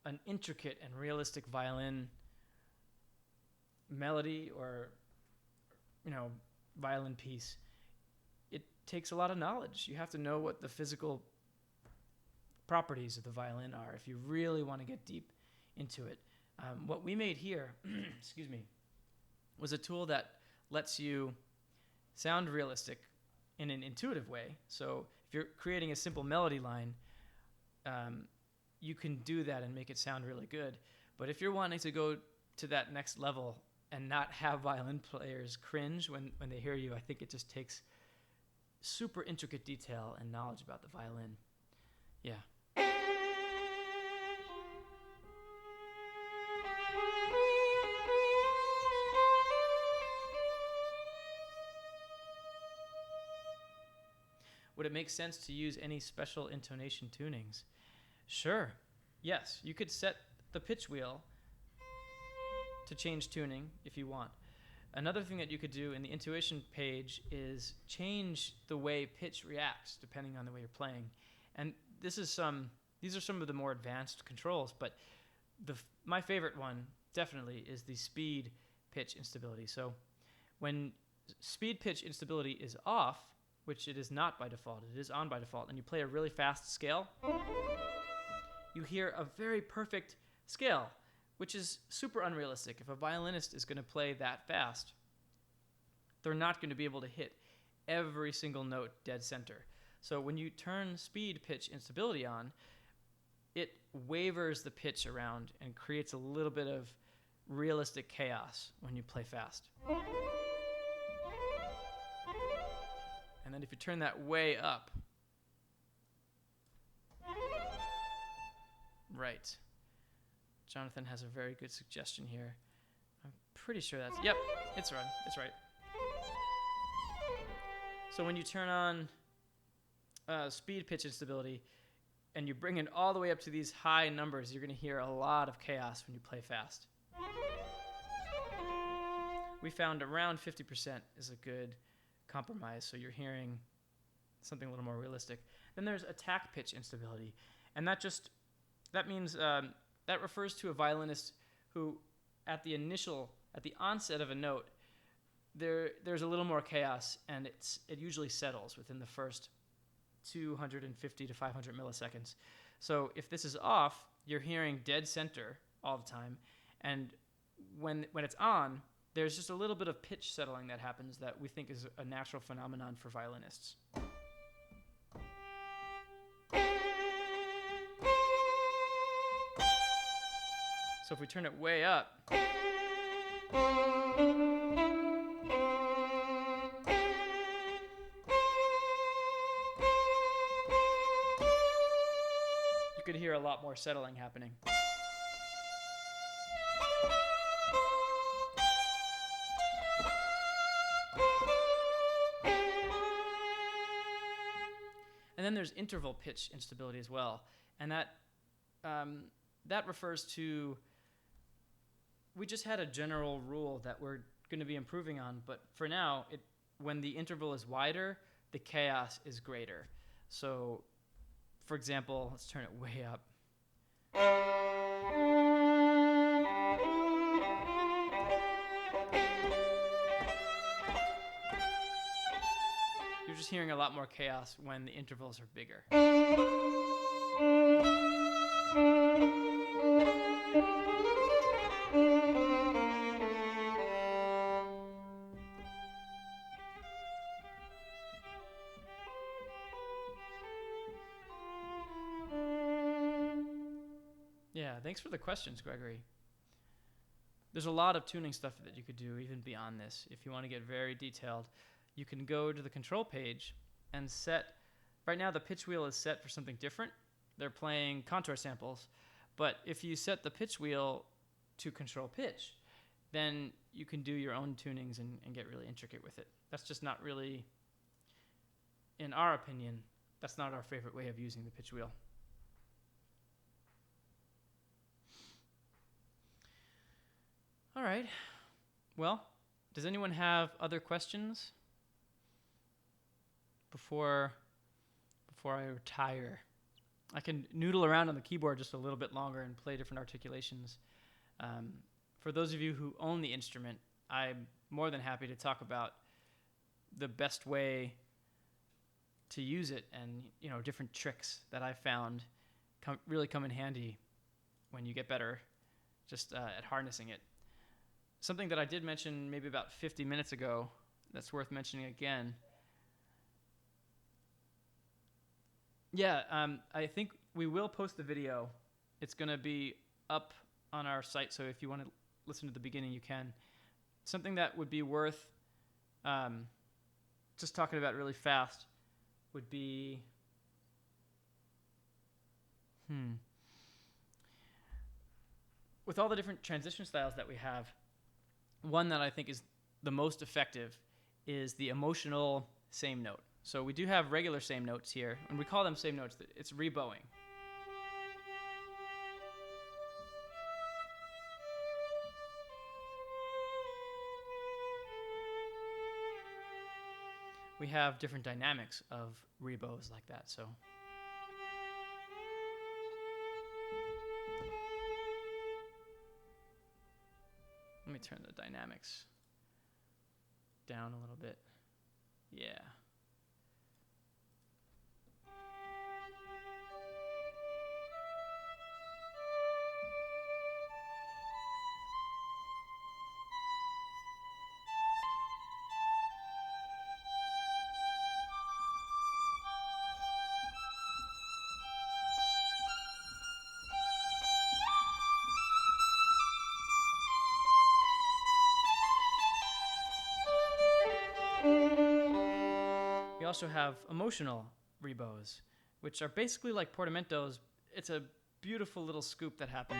an intricate and realistic violin melody or violin piece, it takes a lot of knowledge. You have to know what the physical properties of the violin are if you really want to get deep into it. What we made here, excuse me, was a tool that lets you sound realistic in an intuitive way. So if you're creating a simple melody line, you can do that and make it sound really good. But if you're wanting to go to that next level and not have violin players cringe when they hear you, I think it just takes super intricate detail and knowledge about the violin. Yeah. Would it make sense to use any special intonation tunings? Sure. Yes, you could set the pitch wheel to change tuning if you want. Another thing that you could do in the intuition page is change the way pitch reacts depending on the way you're playing. And these are some of the more advanced controls, but my favorite one definitely is the speed pitch instability. So when speed pitch instability is off, which it is not by default, it is on by default, and you play a really fast scale, you hear a very perfect scale, which is super unrealistic. If a violinist is going to play that fast, they're not going to be able to hit every single note dead center. So when you turn speed pitch instability on, it wavers the pitch around and creates a little bit of realistic chaos when you play fast. And then if you turn that way up, right, Jonathan has a very good suggestion here. I'm pretty sure that's... Yep, it's right. It's right. So when you turn on speed pitch instability and you bring it all the way up to these high numbers, you're going to hear a lot of chaos when you play fast. We found around 50% is a good compromise, so you're hearing something a little more realistic. Then there's attack pitch instability, and that means that refers to a violinist who, at the onset of a note, there's a little more chaos, and it usually settles within the first 250 to 500 milliseconds. So if this is off, you're hearing dead center all the time, and when it's on, there's just a little bit of pitch settling that happens that we think is a natural phenomenon for violinists. So if we turn it way up, you could hear a lot more settling happening. And then there's interval pitch instability as well, and that refers to, we just had a general rule that we're going to be improving on, but for now, when the interval is wider, the chaos is greater. So, for example, let's turn it way up. You're just hearing a lot more chaos when the intervals are bigger. Yeah, thanks for the questions, Gregory. There's a lot of tuning stuff that you could do even beyond this. If you want to get very detailed, you can go to the control page and set, right now the pitch wheel is set for something different. They're playing contour samples, but if you set the pitch wheel to control pitch, then you can do your own tunings and get really intricate with it. That's just not really, in our opinion, that's not our favorite way of using the pitch wheel. All right. Well, does anyone have other questions before I retire? I can noodle around on the keyboard just a little bit longer and play different articulations. For those of you who own the instrument, I'm more than happy to talk about the best way to use it and, different tricks that I found really come in handy when you get better just at harnessing it. Something that I did mention maybe about 50 minutes ago that's worth mentioning again. Yeah, I think we will post the video. It's going to be up on our site, so if you want to listen to the beginning, you can. Something that would be worth just talking about really fast would be... With all the different transition styles that we have, one that I think is the most effective is the emotional same note. So we do have regular same notes here, and we call them same notes. It's rebowing. We have different dynamics of rebows like that, so... Let me turn the dynamics down a little bit. Yeah. We also have emotional rebows, which are basically like portamentos. It's a beautiful little scoop that happens.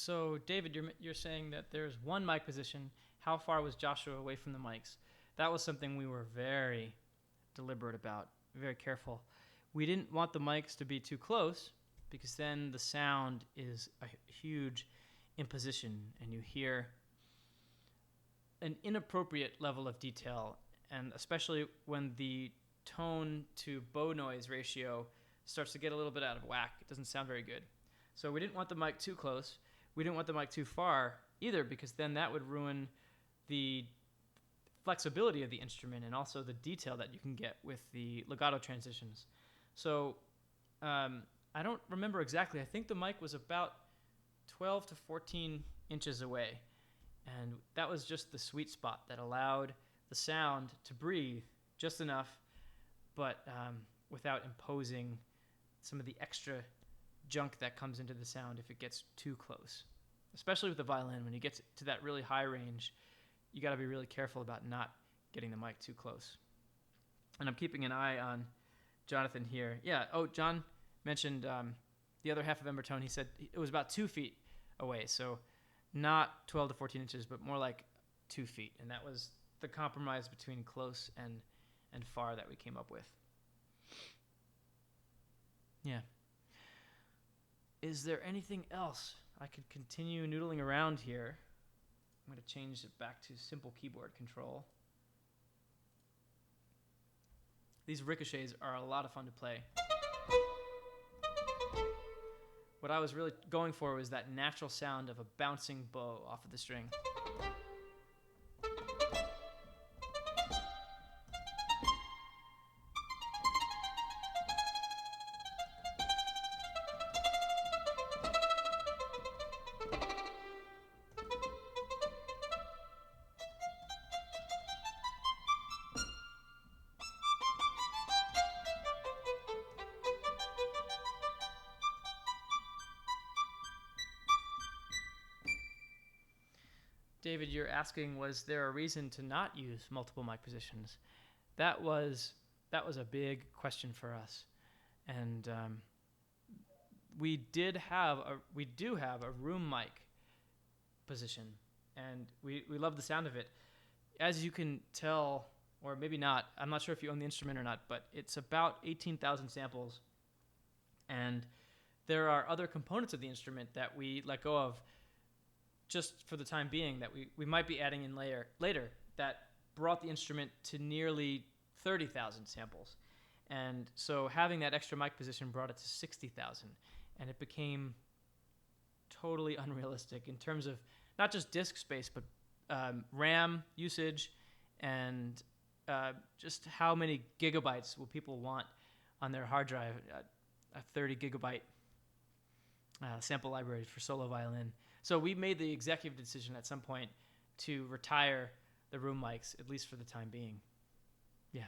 So, David, you're saying that there's one mic position. How far was Joshua away from the mics? That was something we were very deliberate about, very careful. We didn't want the mics to be too close because then the sound is a huge imposition and you hear an inappropriate level of detail, and especially when the tone to bow noise ratio starts to get a little bit out of whack. It doesn't sound very good. So we didn't want the mic too close. We didn't want the mic too far either, because then that would ruin the flexibility of the instrument and also the detail that you can get with the legato transitions. So I don't remember exactly. I think the mic was about 12 to 14 inches away. And that was just the sweet spot that allowed the sound to breathe just enough, but without imposing some of the extra junk that comes into the sound if it gets too close. Especially with the violin, when you get to that really high range, you got to be really careful about not getting the mic too close. And I'm keeping an eye on Jonathan here. Yeah, John mentioned the other half of Embertone. He said it was about 2 feet away, so not 12 to 14 inches, but more like 2 feet. And that was the compromise between close and far that we came up with. Yeah. Is there anything else? I could continue noodling around here. I'm going to change it back to simple keyboard control. These ricochets are a lot of fun to play. What I was really going for was that natural sound of a bouncing bow off of the string. David, you're asking, was there a reason to not use multiple mic positions? That was a big question for us, and we do have a room mic position, and we love the sound of it. As you can tell, or maybe not, I'm not sure if you own the instrument or not, but it's about 18,000 samples, and there are other components of the instrument that we let go of just for the time being, that we might be adding in later that brought the instrument to nearly 30,000 samples. And so having that extra mic position brought it to 60,000, and it became totally unrealistic in terms of not just disk space, but RAM usage and just how many gigabytes will people want on their hard drive, a 30 gigabyte sample library for solo violin. So we made the executive decision at some point to retire the room mics, at least for the time being. Yeah.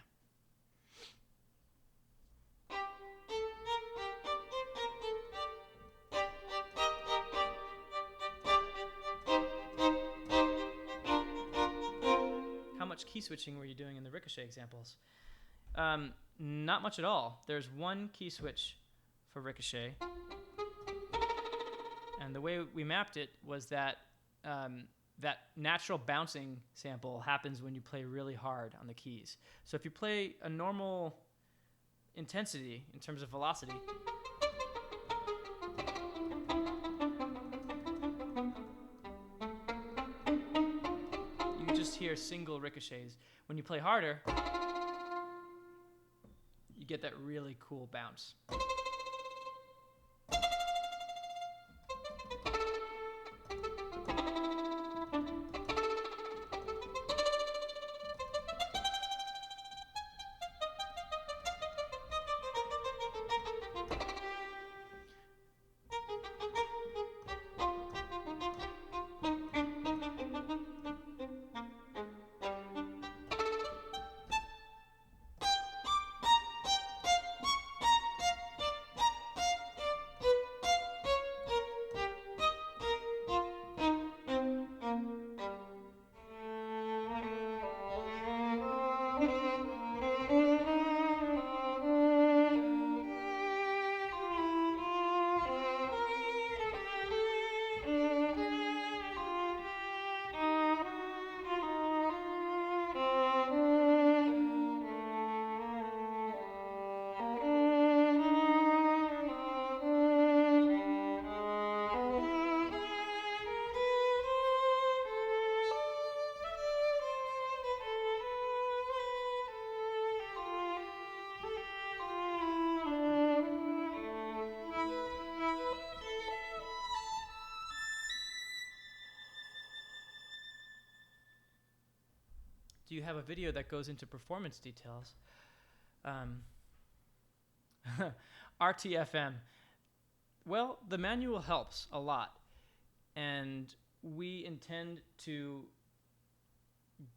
How much key switching were you doing in the ricochet examples? Not much at all. There's one key switch for ricochet. And the way we mapped it was that that natural bouncing sample happens when you play really hard on the keys. So if you play a normal intensity in terms of velocity, you just hear single ricochets. When you play harder, you get that really cool bounce. you have a video that goes into performance details, RTFM, well, the manual helps a lot. And we intend to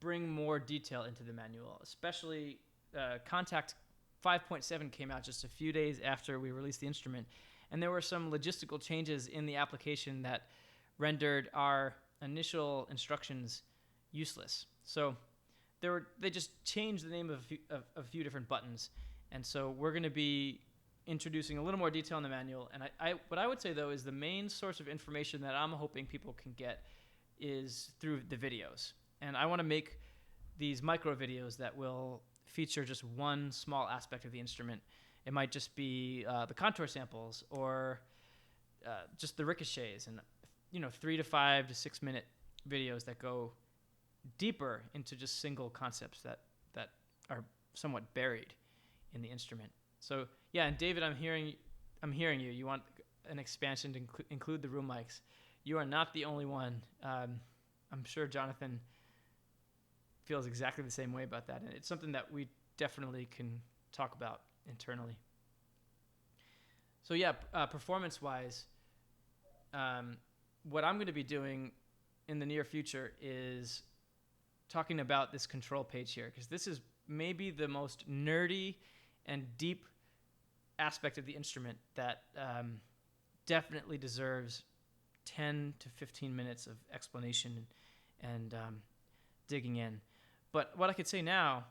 bring more detail into the manual, especially Contact 5.7 came out just a few days after we released the instrument. And there were some logistical changes in the application that rendered our initial instructions useless. So they just changed the name of a few different buttons. And so we're going to be introducing a little more detail in the manual. And what I would say, though, is the main source of information that I'm hoping people can get is through the videos. And I want to make these micro videos that will feature just one small aspect of the instrument. It might just be the contour samples or just the ricochets, and 3 to 5 to 6 minute videos that go deeper into just single concepts that are somewhat buried in the instrument. So yeah, and David, I'm hearing you. You want an expansion to include the room mics. You are not the only one. I'm sure Jonathan feels exactly the same way about that, and it's something that we definitely can talk about internally. So yeah, performance-wise, what I'm going to be doing in the near future is talking about this control page here, because this is maybe the most nerdy and deep aspect of the instrument that definitely deserves 10 to 15 minutes of explanation and digging in. But what I could say now,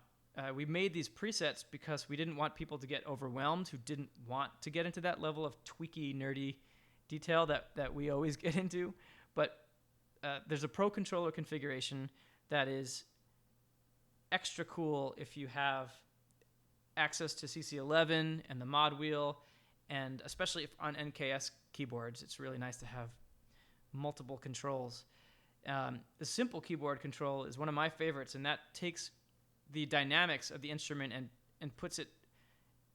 we made these presets because we didn't want people to get overwhelmed who didn't want to get into that level of tweaky, nerdy detail that we always get into. But there's a Pro Controller configuration that is extra cool if you have access to CC11 and the mod wheel, and especially if on NKS keyboards, it's really nice to have multiple controls. The simple keyboard control is one of my favorites, and that takes the dynamics of the instrument and puts it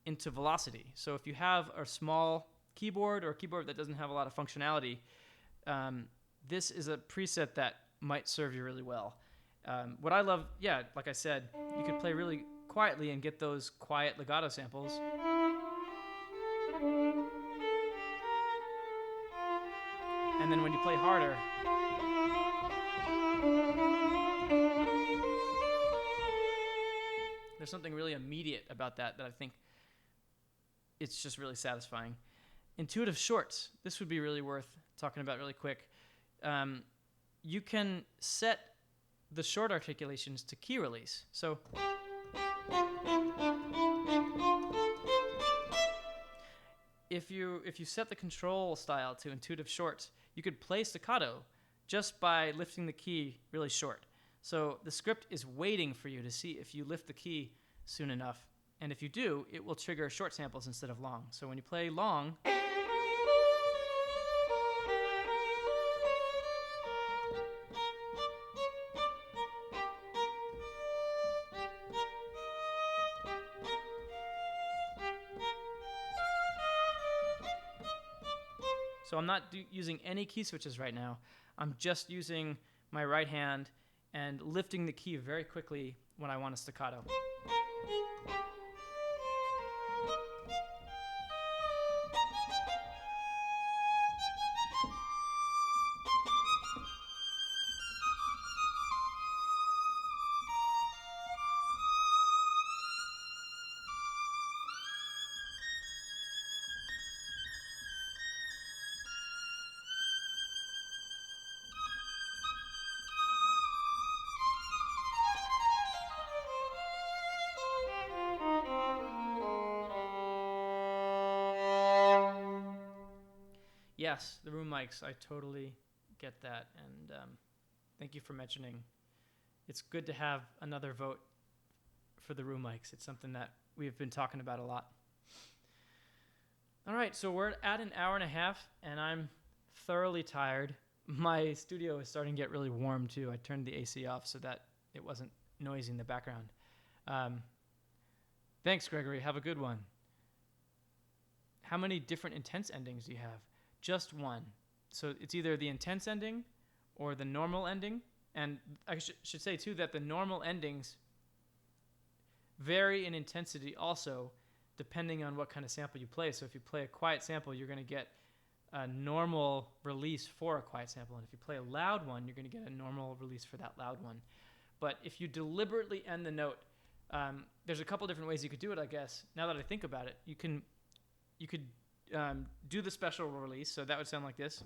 into velocity. So if you have a small keyboard or a keyboard that doesn't have a lot of functionality, this is a preset that might serve you really well. What I love, like I said, you could play really quietly and get those quiet legato samples. And then when you play harder, there's something really immediate about that I think it's just really satisfying. Intuitive shorts, this would be really worth talking about really quick. You can set the short articulations to key release. So if you set the control style to intuitive shorts, you could play staccato just by lifting the key really short. So the script is waiting for you to see if you lift the key soon enough. And if you do, it will trigger short samples instead of long. So when you play long, so I'm not using any key switches right now. I'm just using my right hand and lifting the key very quickly when I want a staccato. Yes, the room mics, I totally get that, and thank you for mentioning. It's good to have another vote for the room mics. It's something that we've been talking about a lot. All right, so we're at an hour and a half, and I'm thoroughly tired. My studio is starting to get really warm, too. I turned the AC off so that it wasn't noisy in the background. Thanks, Gregory. Have a good one. How many different intense endings do you have? Just one. So it's either the intense ending or the normal ending. And I should say, too, that the normal endings vary in intensity also depending on what kind of sample you play. So if you play a quiet sample, you're going to get a normal release for a quiet sample. And if you play a loud one, you're going to get a normal release for that loud one. But if you deliberately end the note, there's a couple different ways you could do it, I guess. Now that I think about it, you could do the special release. So that would sound like this.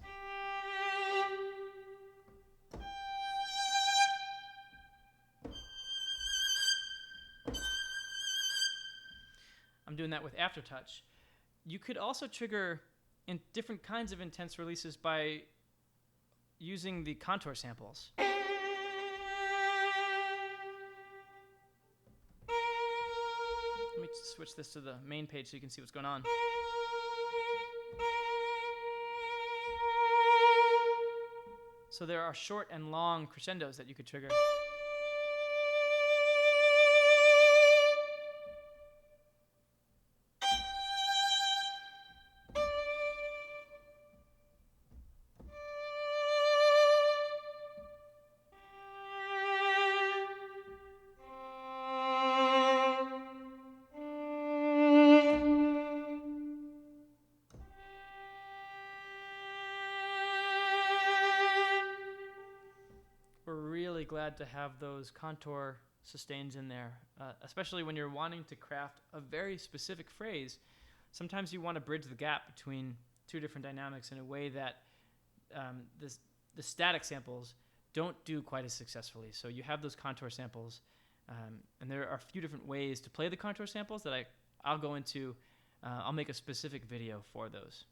I'm doing that with aftertouch. You could also trigger in different kinds of intense releases by using the contour samples. Let me switch this to the main page so you can see what's going on. So there are short and long crescendos that you could trigger. Glad to have those contour sustains in there, especially when you're wanting to craft a very specific phrase. Sometimes you want to bridge the gap between two different dynamics in a way that the static samples don't do quite as successfully. So you have those contour samples, and there are a few different ways to play the contour samples that I'll go into. I'll make a specific video for those.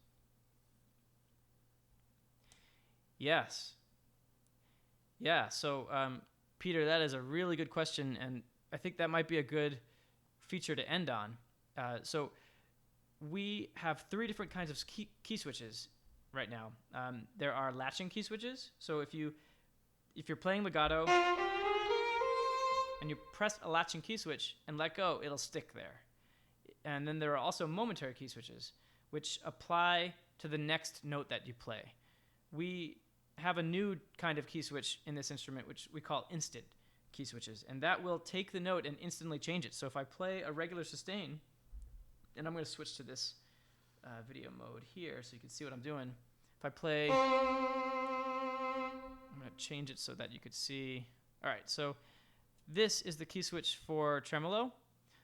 Yes. Yeah, so Peter, that is a really good question, and I think that might be a good feature to end on. So we have 3 different kinds of key switches right now. There are latching key switches. So if you're playing legato and you press a latching key switch and let go, it'll stick there. And then there are also momentary key switches, which apply to the next note that you play. We have a new kind of key switch in this instrument, which we call instant key switches, and that will take the note and instantly change it. So if I play a regular sustain, and I'm going to switch to this video mode here so you can see what I'm doing. If I play, I'm going to change it so that you could see. All right, so this is the key switch for tremolo.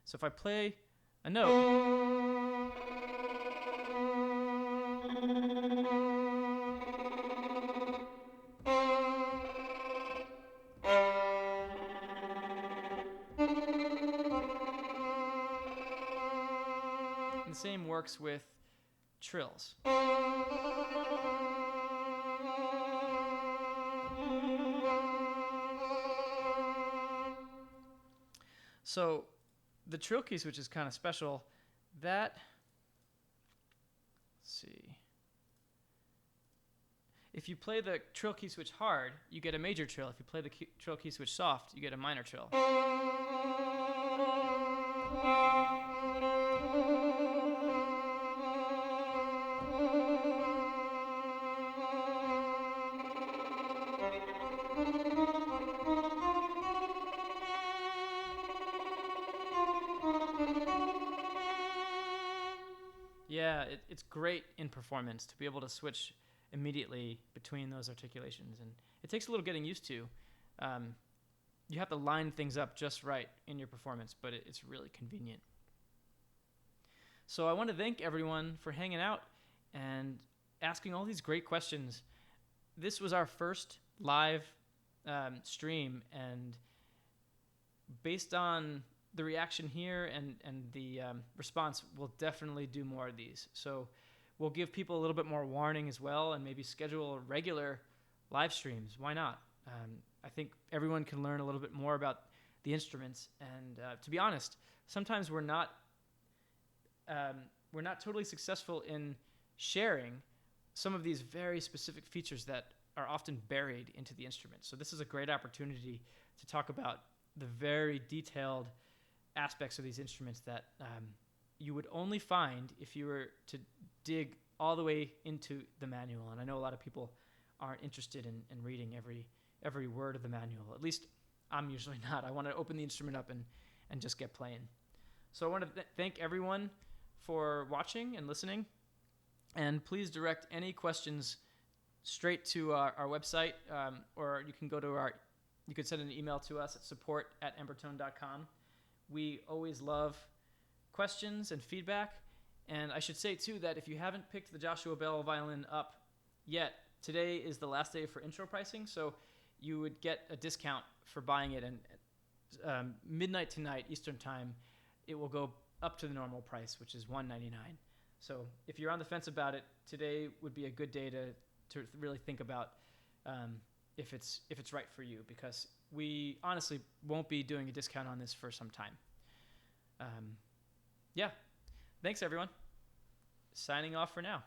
So if I play a note, the same works with trills. So the trill key switch is kind of special. Let's see. If you play the trill key switch hard, you get a major trill. If you play the trill key switch soft, you get a minor trill. Yeah, it's great in performance to be able to switch immediately between those articulations, and it takes a little getting used to. You have to line things up just right in your performance, but it's really convenient. So I want to thank everyone for hanging out and asking all these great questions. This was our first live stream, and based on the reaction here and the response, we'll definitely do more of these. So we'll give people a little bit more warning as well, and maybe schedule regular live streams. Why not? I think everyone can learn a little bit more about the instruments. And to be honest, sometimes we're not totally successful in sharing some of these very specific features that are often buried into the instrument. So this is a great opportunity to talk about the very detailed aspects of these instruments that you would only find if you were to dig all the way into the manual. And I know a lot of people aren't interested in reading every word of the manual. At least I'm usually not. I want to open the instrument up and and just get playing. So I want to thank everyone for watching and listening. And please direct any questions straight to our website, or you can go to you could send an email to us at support@embertone.com. We always love questions and feedback. And I should say, too, that if you haven't picked the Joshua Bell violin up yet, today is the last day for intro pricing. So you would get a discount for buying it. And midnight tonight, Eastern time, it will go up to the normal price, which is $199. So if you're on the fence about it, today would be a good day to really think about if it's right for you, because we honestly won't be doing a discount on this for some time. Yeah. Thanks, everyone. Signing off for now.